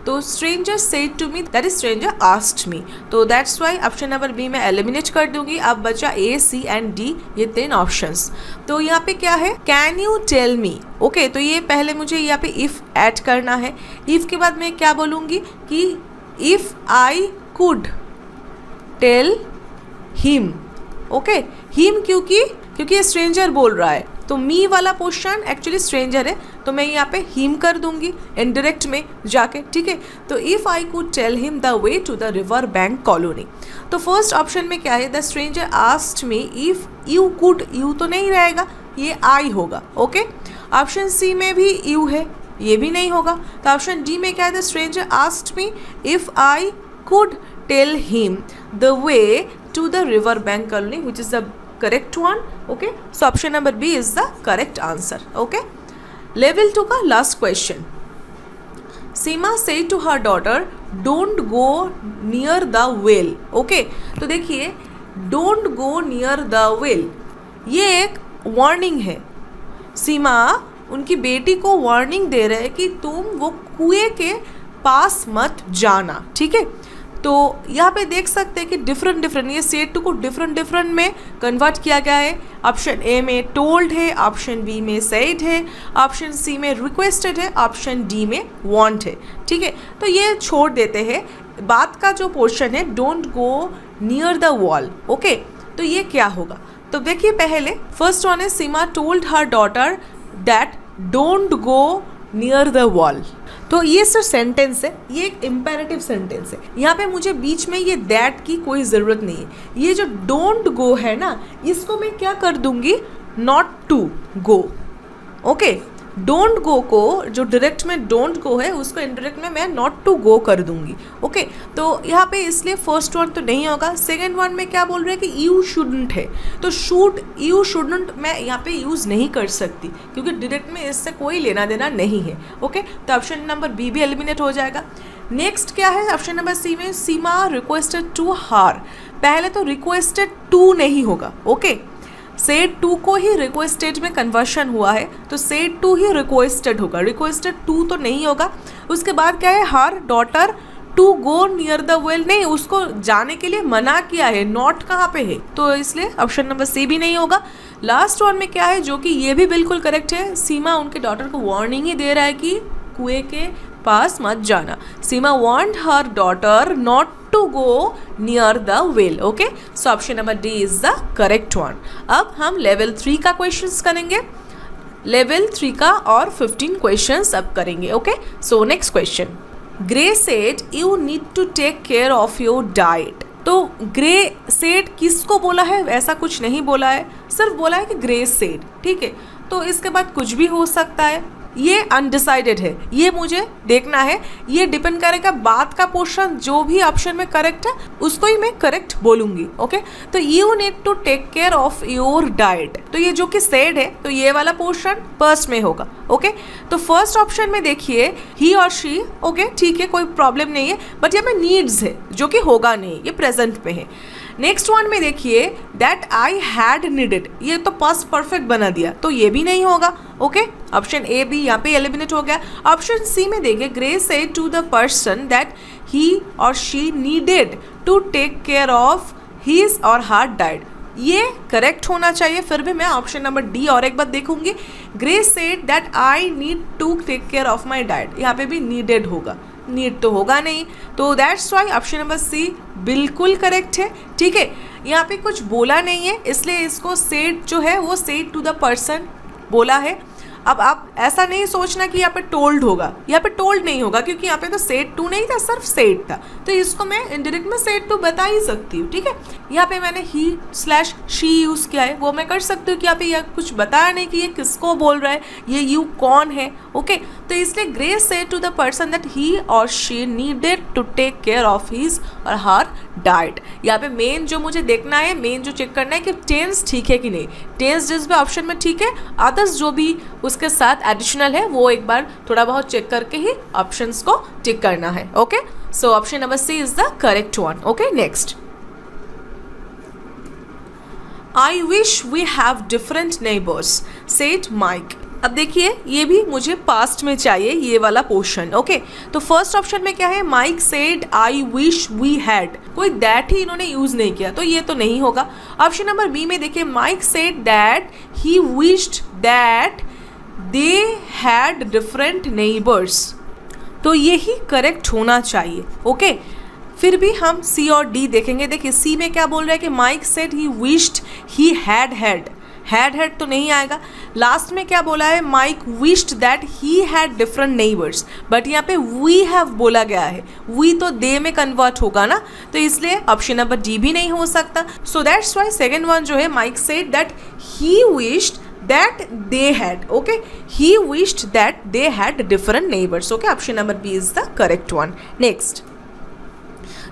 तो stranger said to me, that is stranger asked me, तो that's why option number B में एलिमिनेट कर दूंगी। अब बचा ए, सी एंड डी, ये तीन ऑप्शंस। तो यहाँ पे क्या है, can you tell me, okay, तो ये पहले मुझे यहाँ पे इफ़ ऐड करना है। इफ़ के बाद मैं क्या बोलूँगी कि if I could tell him, okay, him क्योंकि ये स्ट्रेंजर बोल रहा है, तो मी वाला पोर्शन एक्चुअली स्ट्रेंजर है, तो मैं यहाँ पे हिम कर दूंगी इनडायरेक्ट में जाके, ठीक है। तो if I could tell him the way to the river bank colony, तो फर्स्ट ऑप्शन में क्या है, the stranger asked me if you could, you तो नहीं रहेगा, ये आई होगा, ओके। ऑप्शन सी में भी यू है, ये भी नहीं होगा, तो ऑप्शन डी में क्या है, the stranger asked me if I could tell him the way to the river bank colony, which is the correct one. Okay, so option number B is the correct answer. Okay, level 2 का last question. Seema said to her daughter, don't go near the well. Okay, तो देखिए don't go near the well, ये एक वार्निंग है। सीमा उनकी बेटी को वार्निंग दे रहे हैं कि तुम वो कुएं के पास मत जाना, ठीक है। तो यहाँ पे देख सकते हैं कि डिफरेंट ये सेड टू को डिफरेंट में कन्वर्ट किया गया है। ऑप्शन ए में टोल्ड है, ऑप्शन बी में सेड है, ऑप्शन सी में रिक्वेस्टेड है, ऑप्शन डी में वांट है, ठीक है। तो ये छोड़ देते हैं, बात का जो पोर्शन है don't go near the wall, okay, तो ये क्या होगा, तो देखिए पहले फर्स्ट वन है Seema told her daughter that don't go near the wall, तो ये सर सेंटेंस है, ये एक इम्पेरेटिव सेंटेंस है, यहाँ पे मुझे बीच में ये दैट की कोई ज़रूरत नहीं है। ये जो डोंट गो है ना, इसको मैं क्या कर दूंगी, not to go, okay, don't go को जो डायरेक्ट में डोंट गो है उसको इनडायरेक्ट में मैं नॉट टू गो कर दूंगी। ओके, तो यहाँ पे इसलिए फर्स्ट वन तो नहीं होगा। सेकेंड वन में क्या बोल रहे हैं कि यू शुडंट है, तो शूड यू शुडंट मैं यहाँ पे यूज़ नहीं कर सकती क्योंकि डायरेक्ट में इससे कोई लेना देना नहीं है। ओके, तो ऑप्शन नंबर बी भी एलिमिनेट हो जाएगा। नेक्स्ट क्या है ऑप्शन नंबर सी में, सीमा रिक्वेस्टेड टू हार। पहले तो रिक्वेस्टेड टू नहीं होगा। ओके, सेड टू को ही रिक्वेस्टेड में कन्वर्शन हुआ है तो सेड टू ही रिक्वेस्टेड होगा, रिक्वेस्टेड टू तो नहीं होगा। उसके बाद क्या है, her daughter to go near the well, नहीं उसको जाने के लिए मना किया है, नॉट कहाँ पे है, तो इसलिए ऑप्शन नंबर सी भी नहीं होगा। लास्ट वन में क्या है जो कि ये भी बिल्कुल करेक्ट है, सीमा उनके डॉटर को वार्निंग ही दे रहा है कि कुएं के पास मत जाना। Seema want her daughter not to go near the well. Okay, so option number D is the correct one. अब हम लेवल 3 का क्वेश्चंस करेंगे, लेवल 3 का और 15 क्वेश्चंस अब करेंगे। Okay, so next question, Grey said you need to take care of your diet. तो ग्रे सेड किसको बोला है, ऐसा कुछ नहीं बोला है, सिर्फ बोला है कि ग्रे सेड। ठीक है, तो इसके बाद कुछ भी हो सकता है, ये अनडिसाइडेड है, ये मुझे देखना है, ये डिपेंड करेगा बात का पोर्शन जो भी ऑप्शन में करेक्ट है उसको ही मैं करेक्ट बोलूँगी। ओके, तो you need to take care of your diet, तो ये जो कि सेड है तो ये वाला पोर्शन फर्स्ट में होगा। ओके, तो फर्स्ट ऑप्शन में देखिए ही और शी। ओके, ठीक है, कोई प्रॉब्लम नहीं है, बट यहाँ पे नीड्स है जो कि होगा नहीं, ये प्रेजेंट में है। नेक्स्ट वन में देखिए दैट आई हैड नीडेड, ये तो पास्ट परफेक्ट बना दिया तो ये भी नहीं होगा। ओके, ऑप्शन ए बी यहाँ पे एलिमिनेट हो गया। ऑप्शन सी में देखिए Gray said to the person that he और she needed to take care of his और हर डाइट, ये करेक्ट होना चाहिए। फिर भी मैं ऑप्शन नंबर डी और एक बार देखूंगी, Grey said that I need to take care of my diet, यहाँ पे भी नीडेड होगा, नीड तो होगा नहीं, तो that's why option number C बिल्कुल करेक्ट है। ठीक है, यहाँ पे कुछ बोला नहीं है इसलिए इसको सेड जो है वो सेड टू द पर्सन बोला है। अब आप ऐसा नहीं सोचना कि यहाँ पे टोल्ड होगा, यहाँ पे टोल्ड नहीं होगा क्योंकि यहाँ पे तो सेड टू नहीं था, सिर्फ सेड था, तो इसको मैं इनडायरेक्ट में सेड टू बता ही सकती हूँ। ठीक है, यहाँ पे मैंने ही स्लैश शी यूज़ किया है, वो मैं कर सकती हूँ कि यहाँ पे यह कुछ बताया नहीं कि ये किसको बोल रहा है, ये यू कौन है। ओके, तो इसलिए Gray said to the person that he और she needed to take care of his और हर डाइट। यहाँ पे मेन जो मुझे देखना है, मेन जो चेक करना है कि टेंस ठीक है कि नहीं, टेंस जिस भी ऑप्शन में ठीक है, अदर्स जो भी उसके साथ एडिशनल है वो एक बार थोड़ा बहुत चेक करके ही ऑप्शंस को टिक करना है। Okay, so option number C is the correct one. Okay, next, I wish we have different neighbours said Mike. अब देखिए ये भी मुझे पास्ट में चाहिए, ये वाला पोर्शन। ओके, तो फर्स्ट ऑप्शन में क्या है, Mike said I wish we had, कोई दैट ही इन्होंने यूज नहीं किया तो ये तो नहीं होगा। ऑप्शन नंबर बी में देखिए Mike said that he wished that they had different neighbours, तो ये ही करेक्ट होना चाहिए। ओके, फिर भी हम सी और डी देखेंगे। देखिए सी में क्या बोल रहा है कि Mike said he wished he had had तो नहीं आएगा। लास्ट में क्या बोला है, Mike wished that he had different neighbours, but यहाँ पे वी हैव बोला गया है, वी तो दे में कन्वर्ट होगा ना, तो इसलिए ऑप्शन नंबर डी भी नहीं हो सकता। So that's why second one जो है, Mike said that he wished that they had, okay, he wished that they had different neighbors. Okay, option number B is the correct one. Next,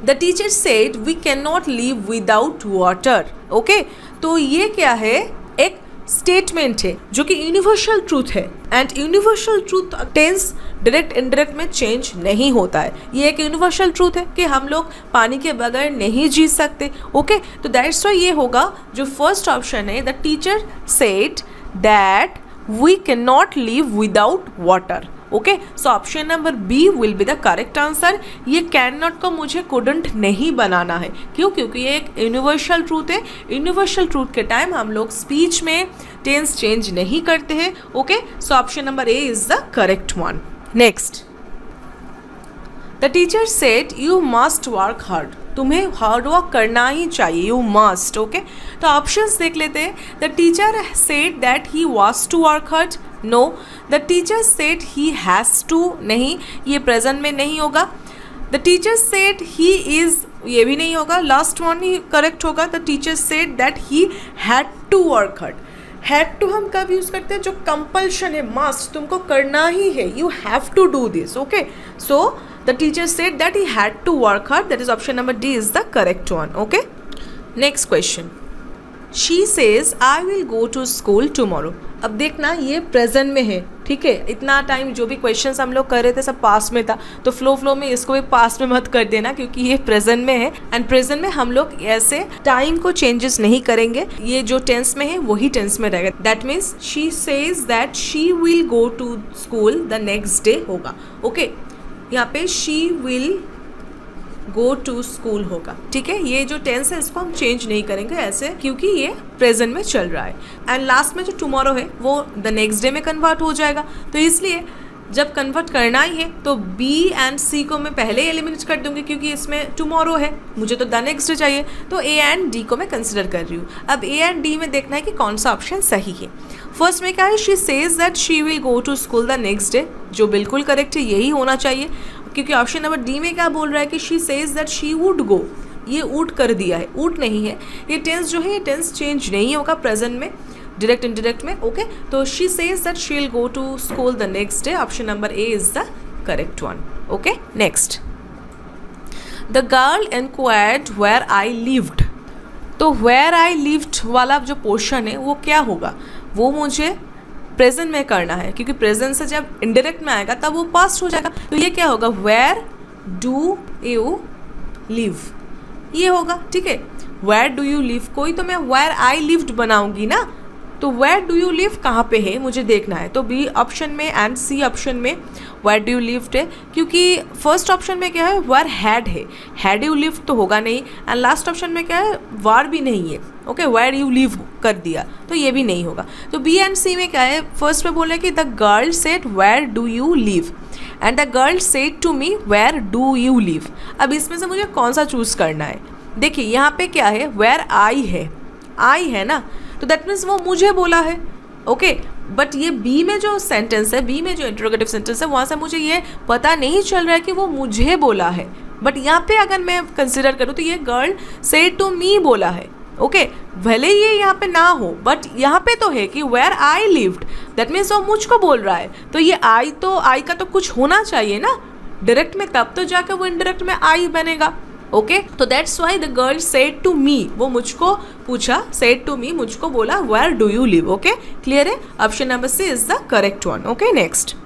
the teacher said we cannot live without water. Okay, तो ये क्या है, एक स्टेटमेंट है जो कि यूनिवर्सल ट्रूथ है, and universal truth tense direct indirect में चेंज नहीं होता है। ये एक यूनिवर्सल ट्रूथ है कि हम लोग पानी के बगैर नहीं जी सकते। ओके, तो दैट्स वाई ये होगा जो फर्स्ट ऑप्शन है, the teacher said that we cannot live without water. Okay, so option number B will be the correct answer. ये cannot को मुझे couldn't नहीं बनाना है, क्यों, क्योंकि ये एक यूनिवर्सल ट्रूथ है। यूनिवर्सल ट्रूथ के टाइम हम लोग स्पीच में टेंस चेंज नहीं करते हैं। Okay, so option number A is the correct one. Next, the teacher said you must work hard, तुम्हें हार्ड वर्क करना ही चाहिए, यू मस्ट। ओके, तो ऑप्शंस देख लेते हैं। The teacher said that he was to work hard, no. The teacher said he has to, नहीं, ये प्रेजेंट में नहीं होगा। The teacher said he is, ये भी नहीं होगा। लास्ट वन ही करेक्ट होगा, the teacher said that he had to work hard. Had to हम कब यूज करते हैं? जो कंपल्शन है, मस्ट, तुमको करना ही है, you have to do this. Okay, so the teacher said that he had to work hard. That is option number D is the correct one. Okay, next question. She says I will go to school tomorrow. अब देखना ये प्रेजेंट में है, ठीक है. इतना टाइम जो भी क्वेश्चंस हम लोग कर रहे थे सब पास्ट में था, तो फ्लो में इसको भी पास्ट में मत कर देना क्योंकि ये प्रेजेंट में है. एंड प्रेजेंट में हम लोग ऐसे टाइम को चेंजेस नहीं करेंगे. ये जो टेंस में है वही टेंस में रहेगा. That means she says that she will go to school the next day होगा. ओके, यहाँ पे she will go to school होगा, ठीक है. ये जो टेंस है इसको हम चेंज नहीं करेंगे ऐसे क्योंकि ये प्रेजेंट में चल रहा है. एंड लास्ट में जो टुमारो है वो द नेक्स्ट डे में कन्वर्ट हो जाएगा. तो इसलिए जब कन्वर्ट करना ही है तो बी एंड सी को मैं पहले एलिमिनेट कर दूंगी क्योंकि इसमें टुमारो है, मुझे तो द नेक्स्ट डे चाहिए. तो ए एंड डी को मैं कंसिडर कर रही हूँ. अब ए एंड डी में देखना है कि कौन सा ऑप्शन सही है. फर्स्ट में क्या है? She says that she will go to school the next day, जो बिल्कुल करेक्ट है, यही होना चाहिए क्योंकि ऑप्शन नंबर डी में क्या बोल रहा है कि she says that she would go. ये वुड कर दिया है, वुड नहीं है. ये टेंस जो है ये टेंस चेंज नहीं होगा प्रेजेंट में, डायरेक्ट इनडायरेक्ट में. ओके, तो she says that she will go to school the next day. Option number A is the correct one. Okay, next. The girl enquired where I lived. तो वेयर आई लिव्ड वाला जो पोर्शन है वो क्या होगा? वो मुझे प्रेजेंट में करना है क्योंकि प्रेजेंट से जब इनडायरेक्ट में आएगा तब वो पास्ट हो जाएगा. तो ये क्या होगा? वेयर डू यू लिव, ये होगा, ठीक है. वेयर डू यू लिव, कोई तो मैं वेयर आई लिव्ड बनाऊंगी ना, तो वेयर डू यू लिव कहाँ पे है मुझे देखना है. तो बी ऑप्शन में एंड सी ऑप्शन में वेयर डू यू लिव्ड है क्योंकि फर्स्ट ऑप्शन में क्या है? वेयर हैड है, हैड यू लिव्ड तो होगा नहीं. एंड लास्ट ऑप्शन में क्या है? वार भी नहीं है. ओके, वेयर यू लिव कर दिया तो ये भी नहीं होगा. तो बी एंड सी में क्या है? फर्स्ट में बोले कि the girl said where do you live and the girl said to me where do you live. अब इसमें से मुझे कौन सा चूज करना है? देखिए यहाँ पे क्या है? वेयर आई है ना, तो दैट मीन्स वो मुझे बोला है. ओके, बट ये बी में जो सेंटेंस है, बी में जो इंटरोगेटिव सेंटेंस है, वहाँ से मुझे ये पता नहीं चल रहा है कि वो मुझे बोला है. बट यहाँ पे अगर मैं कंसिडर करूँ तो ये गर्ल सेड टू मी बोला है. ओके, भले ये यहाँ पे ना हो बट यहाँ पे तो है कि where I lived, that means वो मुझको बोल रहा है. तो ये आई का तो कुछ होना चाहिए ना डायरेक्ट में, तब तो जाकर वो इनडायरेक्ट में आई बनेगा. ओके, तो that's why the girl said to me, वो मुझको पूछा, सेड टू मी, मुझको बोला where do you live. Okay, clear है? Option number C is the correct one. Okay, next.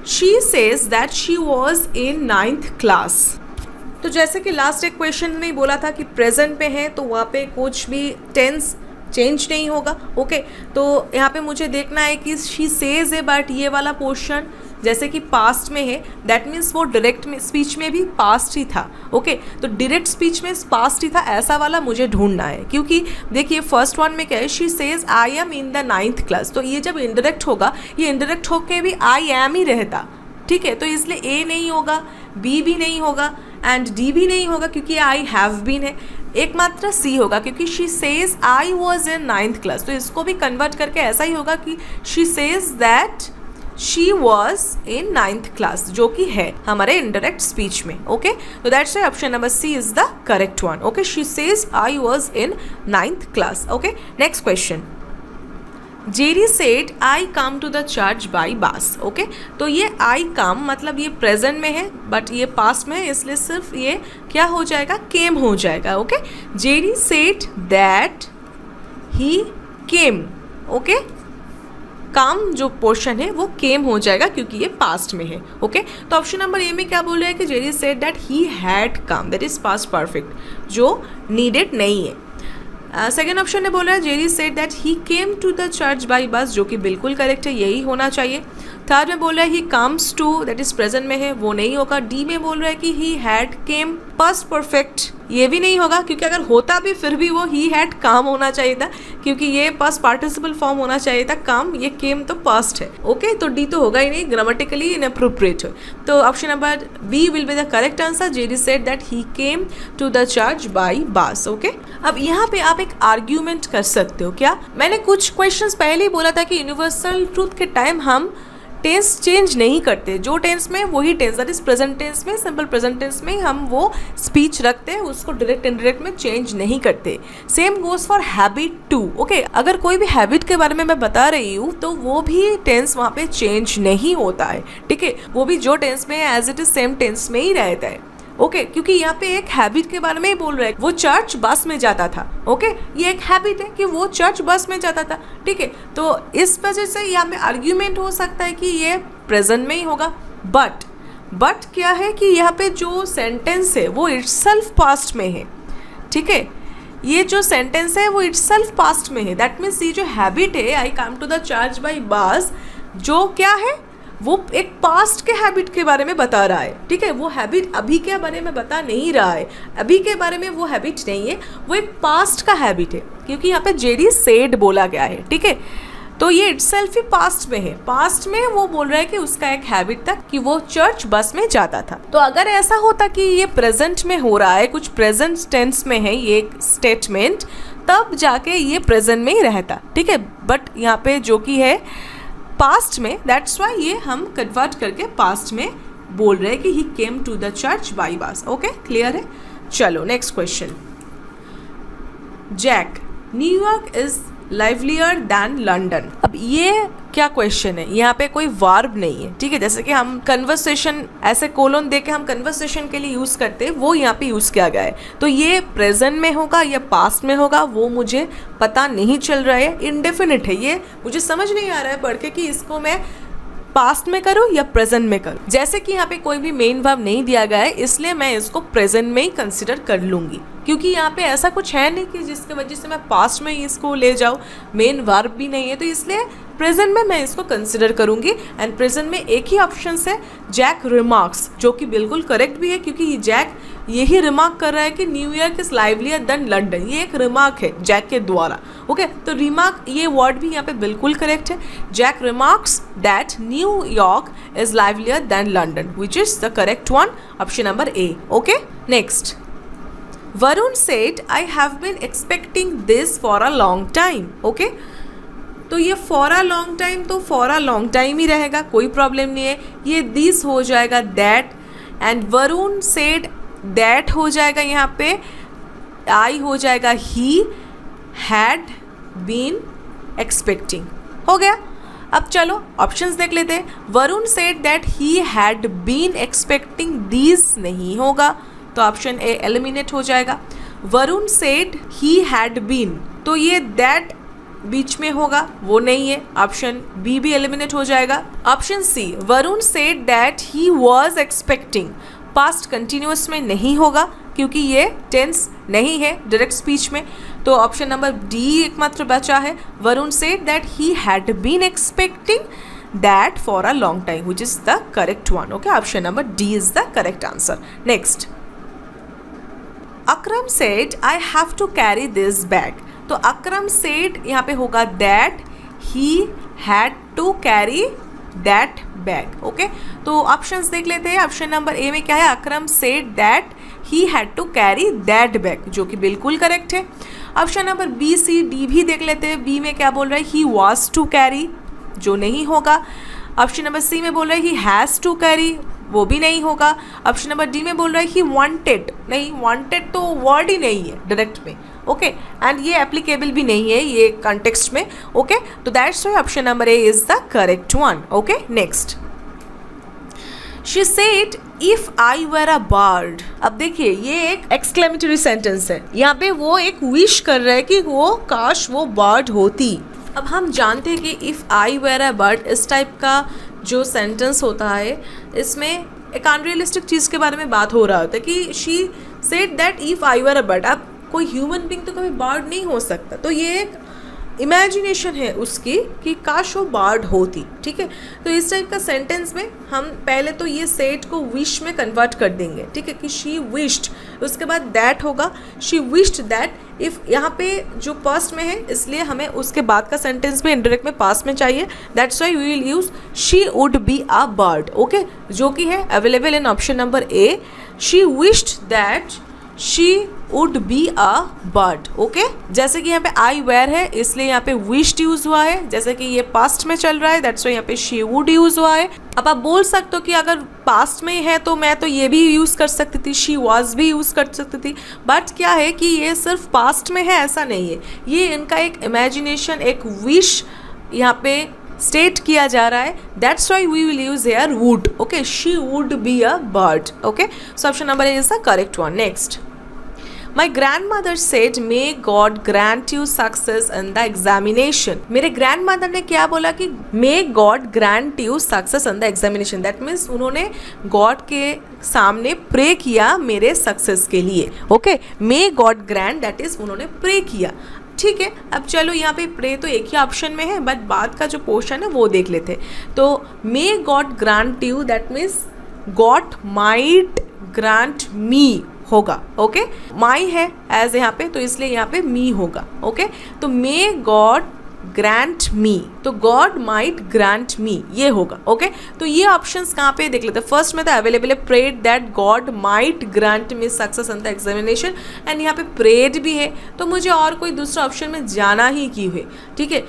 She says that she was in 9th class. तो जैसे कि लास्ट एक क्वेश्चन में बोला था कि प्रेजेंट पे है तो वहाँ पे कुछ भी टेंस चेंज नहीं होगा. ओके, तो यहाँ पे मुझे देखना है कि शी सेज है बट ये वाला पोर्शन जैसे कि पास्ट में है, दैट मीन्स वो डायरेक्ट में स्पीच में भी पास्ट ही था. ओके, तो डायरेक्ट स्पीच में पास्ट ही था, ऐसा वाला मुझे ढूंढना है क्योंकि देखिए फर्स्ट वन में क्या है? She says I am in the 9th class. तो ये जब इनडायरेक्ट होगा, ये इनडायरेक्ट होके भी आई एम ही रहता, ठीक है. तो इसलिए ए नहीं होगा, बी भी नहीं होगा एंड डी भी नहीं होगा क्योंकि आई हैव बीन है. एकमात्र सी होगा क्योंकि she says I was in 9th class. तो इसको भी कन्वर्ट करके ऐसा ही होगा कि she says that she was in 9th class, जो कि है हमारे इनडायरेक्ट स्पीच में. ओके, तो that's why option number C is the correct one. Okay, she says I was in 9th class. Okay, next question. Jerry said I come to the church by bus. Okay, तो ये आई कम मतलब ये प्रेजेंट में है बट ये पास्ट में है, इसलिए सिर्फ ये क्या हो जाएगा? केम हो जाएगा. Okay, Jerry said that he came. Okay, काम जो पोर्शन है वो केम हो जाएगा क्योंकि ये पास्ट में है. ओके, तो ऑप्शन नंबर ए में क्या बोल रहा है कि Jerry said that he had come, that is past perfect, जो नीडेड नहीं है. सेकेंड ऑप्शन ने बोला है Jerry said that he came to the church by bus, जो कि बिल्कुल करेक्ट है, यही होना चाहिए. थर्ड में बोल रहा है he comes to, that is present में है, वो नहीं होगा. डी में बोल रहा है कि he had came, past perfect, ये भी नहीं होगा क्योंकि अगर होता भी फिर भी वो ही हैड काम होना चाहिए था क्योंकि ये पास्ट पार्टिसिपल फॉर्म होना चाहिए था काम, ये केम तो पास्ट है. ओके, तो डी तो होगा ही नहीं, ग्रामेटिकली इनअप्रोप्रिएट है. तो option number B will be the correct answer. Jerry said that he came to the church by bus. Okay, अब यहाँ पे आप एक आर्ग्यूमेंट कर सकते हो. क्या? मैंने कुछ क्वेश्चंस पहले ही बोला था कि यूनिवर्सल ट्रूथ के टाइम हम टेंस चेंज नहीं करते, जो टेंस में वही tense, that is present tense में, सिंपल प्रेजेंट टेंस में हम वो स्पीच रखते हैं, उसको डायरेक्ट इनडायरेक्ट में चेंज नहीं करते। Same goes for habit too. Okay, अगर कोई भी हैबिट के बारे में मैं बता रही हूँ तो वो भी टेंस वहाँ पे चेंज नहीं होता है, ठीक है, वो भी जो टेंस में है as it is same tense में ही रहता है। ओके, क्योंकि यहाँ पे एक हैबिट के बारे में ही बोल रहा है, वो चर्च बस में जाता था। ओके, ये एक हैबिट है कि वो चर्च बस में जाता था, ठीक है, तो इस वजह से यहाँ पे आर्ग्यूमेंट हो सकता है कि ये प्रेजेंट में ही होगा। बट क्या है कि यहाँ पे जो सेंटेंस है वो इटसेल्फ पास्ट में है, ठीक है, ये जो सेंटेंस है वो इटसेल्फ पास्ट में है। दैट मीन्स ये जो हैबिट है, I come to the church by bus, जो क्या है वो एक पास्ट के हैबिट के बारे में बता रहा है, ठीक है, वो हैबिट अभी के बारे में बता नहीं रहा है, अभी के बारे में वो हैबिट नहीं है, वो एक पास्ट का हैबिट है, क्योंकि यहाँ पे जेडी सेड बोला गया है, ठीक है, तो ये इटसेल्फ ही पास्ट में है। पास्ट में वो बोल रहा है कि उसका एक हैबिट था कि वो चर्च बस में जाता था। तो अगर ऐसा होता कि ये प्रेजेंट में हो रहा है, कुछ प्रेजेंट टेंस में है ये स्टेटमेंट, तब जाके ये प्रेजेंट में ही रहता, ठीक है, बट यहाँ पे जो कि है पास्ट में, दैट्स वाई ये हम कन्वर्ट करके पास्ट में बोल रहे हैं कि he came to the church by bus. Okay, clear है। चलो next question. Jack, New York is livelier than London. अब ये क्या क्वेश्चन है, यहाँ पे कोई वर्ब नहीं है, ठीक है, जैसे कि हम कन्वर्सेशन ऐसे कोलोन दे के हम कन्वर्सेशन के लिए यूज़ करते हैं, वो यहाँ पे यूज़ किया गया है। तो ये प्रेजेंट में होगा या पास्ट में होगा वो मुझे पता नहीं चल रहा है, इनडेफिनिट है, ये मुझे समझ नहीं आ रहा है पढ़ के कि इसको मैं पास्ट में करूँ या प्रेजेंट में करूँ। जैसे कि यहाँ पे कोई भी मेन वर्ब नहीं दिया गया है, इसलिए मैं इसको प्रेजेंट में ही कंसिडर कर लूँगी, क्योंकि यहाँ पे ऐसा कुछ है नहीं कि जिसकी वजह से मैं पास्ट में ही इसको ले जाऊँ, मेन वर्ब भी नहीं है, तो इसलिए प्रेजेंट में मैं इसको कंसिडर करूँगी। एंड प्रेजेंट में एक ही ऑप्शन है, जैक रिमार्क्स, जो कि बिल्कुल करेक्ट भी है, क्योंकि जैक यही रिमार्क कर रहा है कि New York is livelier than London, ये एक रिमार्क है जैक के द्वारा। ओके, तो रिमार्क ये वर्ड भी यहाँ पे बिल्कुल करेक्ट है। Jack remarks that New York is livelier than London, which is the correct one, option number A. Okay, next. Varun said I have been expecting this for a long time. Okay, तो ये फॉर अ लॉन्ग टाइम, तो फॉर अ लॉन्ग टाइम ही रहेगा, कोई प्रॉब्लम नहीं है। ये दिस हो जाएगा that, and Varun said that हो जाएगा, यहाँ पे आई हो जाएगा ही हैड बीन एक्सपेक्टिंग, हो गया। अब चलो ऑप्शंस देख लेते हैं। Varun said that he had been expecting these नहीं होगा, तो ऑप्शन ए एलिमिनेट हो जाएगा। Varun said he had been, तो ये दैट बीच में होगा, वो नहीं है, ऑप्शन बी भी एलिमिनेट हो जाएगा। Option C, Varun said that he was expecting, past continuous में नहीं होगा, क्योंकि ये टेंस नहीं है डायरेक्ट स्पीच में, तो ऑप्शन नंबर डी एकमात्र बचा है। Varun said that he had been expecting that for a long time, which is the correct one. Okay, option number D is the correct answer. Next, Akram said I have to carry this bag, तो अकरम सेड यहाँ पे होगा that he had to carry that bag. Okay, तो ऑप्शंस देख लेते हैं। ऑप्शन नंबर ए में क्या है, Akram said that he had to carry that bag, जो कि बिल्कुल करेक्ट है। Option number B C D भी देख लेते हैं। बी में क्या बोल रहा है, ही वाज टू कैरी, जो नहीं होगा। ऑप्शन नंबर सी में बोल रहा है ही हैज़ टू कैरी, वो भी नहीं होगा। ऑप्शन नंबर डी में बोल रहा है ही वांटेड, नहीं, वांटेड तो वर्ड ही नहीं है डायरेक्ट में। ओके, एंड ये एप्लीकेबल भी नहीं है ये कॉन्टेक्स्ट में। ओके, तो that's why option number A is the correct one. Okay, next. She said if I were a bird. अब देखिए ये एक एक्सक्लेमेटरी सेंटेंस है, यहाँ पे वो एक विश कर रहा है कि वो काश वो बर्ड होती। अब हम जानते हैं कि if I were a bird, इस टाइप का जो सेंटेंस होता है इसमें एक अनरियलिस्टिक चीज़ के बारे में बात हो रहा होता है कि she said that if I were a bird. अब कोई ह्यूमन बीइंग तो कभी बर्ड नहीं हो सकता, तो ये एक इमेजिनेशन है उसकी कि काश वो बर्ड होती, ठीक है। तो इस टाइप का सेंटेंस में हम पहले तो ये सेड को विश में कन्वर्ट कर देंगे, ठीक है, कि शी विश्ड, उसके बाद दैट होगा शी विश्ड दैट। इफ यहाँ पे जो पास्ट में है इसलिए हमें उसके बाद का सेंटेंस भी इनडायरेक्ट में पास्ट में चाहिए, that's why we will use she would be a bird. Okay, जो कि है available in option number A. She wished that she would be a bird. Okay, जैसे कि यहाँ पे आई वेयर है इसलिए यहाँ पे विश्ड यूज हुआ है, जैसे कि ये पास्ट में चल रहा है दैट्स व्हाई यहाँ पे शी वुड यूज हुआ है। अब आप बोल सकते हो कि अगर पास्ट में है तो मैं तो ये भी यूज कर सकती थी, शी वाज भी यूज कर सकती थी, बट क्या है कि ये सिर्फ पास्ट में है ऐसा नहीं है, ये इनका एक इमेजिनेशन, एक विश यहाँ पे स्टेट किया जा रहा है, that's why we will use here would. Okay, she would be a bird. Okay, so option number A is the correct one. Next, My grandmother said, "May God grant you success in the examination." मेरे grandmother ने क्या बोला कि May God grant you success in the examination. That means उन्होंने God के सामने प्रे किया मेरे सक्सेस के लिए। Okay, May God grant, that is उन्होंने प्रे किया। ठीक है, अब चलो यहाँ पे प्रे तो एक ही ऑप्शन में है, बट बाद का जो पोर्शन है वो देख लेते हैं। तो May God grant you, that means God might grant me होगा। ओके, माई है एज यहाँ पे तो इसलिए यहाँ पे मी होगा। ओके, तो मे गॉड ग्रांट मी, तो गॉड माइट ग्रांट मी ये होगा। ओके, तो ये ऑप्शंस कहाँ पे देख लेते हैं। फर्स्ट में तो अवेलेबल है prayed that God might grant me success in the examination, and यहाँ पे प्रेड भी है, तो मुझे और कोई दूसरा ऑप्शन में जाना ही क्यों है। ठीक है,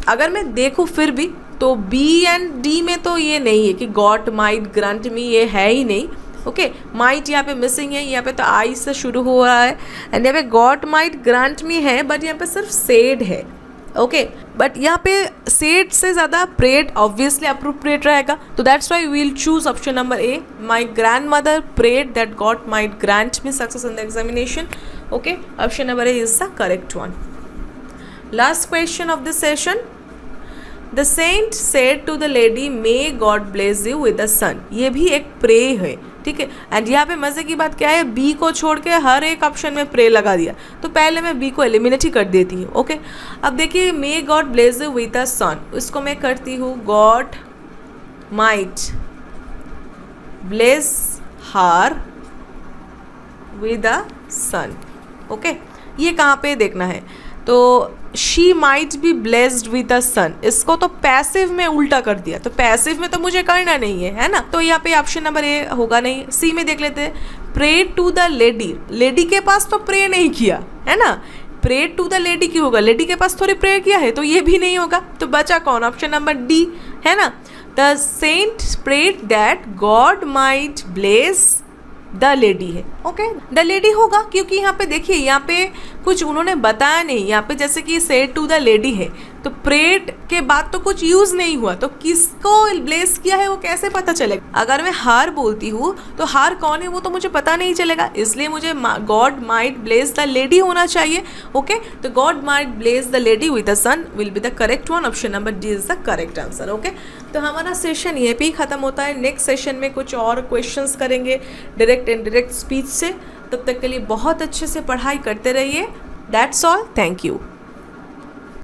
अगर मैं देखूँ फिर भी तो बी एंड डी में तो ये नहीं है कि गॉड माइट ग्रांट मी, ये है ही नहीं। ओके, माइट यहाँ पे मिसिंग है, यहाँ पे तो आई से शुरू हो रहा है, एंड यहाँ पे गॉड माइट ग्रांट मी है, बट यहाँ पे सिर्फ सेड है। ओके, बट यहाँ पे सेड से ज़्यादा प्रेड ऑब्वियसली अप्रोप्रिएट रहेगा, तो that's why we will choose option number A, my grandmother prayed that God might grant me success in the examination. Okay, option number A is the correct one. Last question of the session, the saint said to the lady may God bless you with the son. ये भी एक प्रे है। ठीक है, एंड यहाँ पे मज़े की बात क्या है, बी को छोड़ के हर एक ऑप्शन में प्रे लगा दिया, तो पहले मैं बी को एलिमिनेट ही कर देती हूँ। ओके, अब देखिए may God bless you with the son, इसको मैं करती हूँ God might bless her with the son. Okay, ये कहाँ पे देखना है, तो she might be blessed with the son, इसको तो पैसिव में उल्टा कर दिया, तो पैसिव में तो मुझे करना नहीं है ना, तो यहाँ पे ऑप्शन नंबर ए होगा नहीं। सी में देख लेते हैं, pray to the lady, lady के पास तो प्रे नहीं किया है ना, प्रे टू द लेडी की होगा, लेडी के पास थोड़ी प्रे किया है, तो ये भी नहीं होगा, तो बचा कौन, ऑप्शन नंबर डी है ना। The saint prayed that God might bless the lady है। ओके, द लेडी होगा, क्योंकि यहाँ पे देखिए यहाँ पे कुछ उन्होंने बताया नहीं, यहाँ पे जैसे कि सेड टू द लेडी है, तो प्रेड के बाद तो कुछ यूज नहीं हुआ, तो किसको ब्लेस किया है वो कैसे पता चलेगा। अगर मैं हार बोलती हूँ तो हार कौन है वो तो मुझे पता नहीं चलेगा, इसलिए मुझे God might bless the lady होना चाहिए। ओके, तो God might bless the lady with the son will be the correct one, option number D is the correct answer. Okay, तो हमारा सेशन ये भी खत्म होता है, नेक्स्ट सेशन में कुछ और क्वेश्चंस करेंगे डायरेक्ट एंड डायरेक्ट स्पीच से। तब तक के लिए बहुत अच्छे से पढ़ाई करते रहिए। That's all, thank you.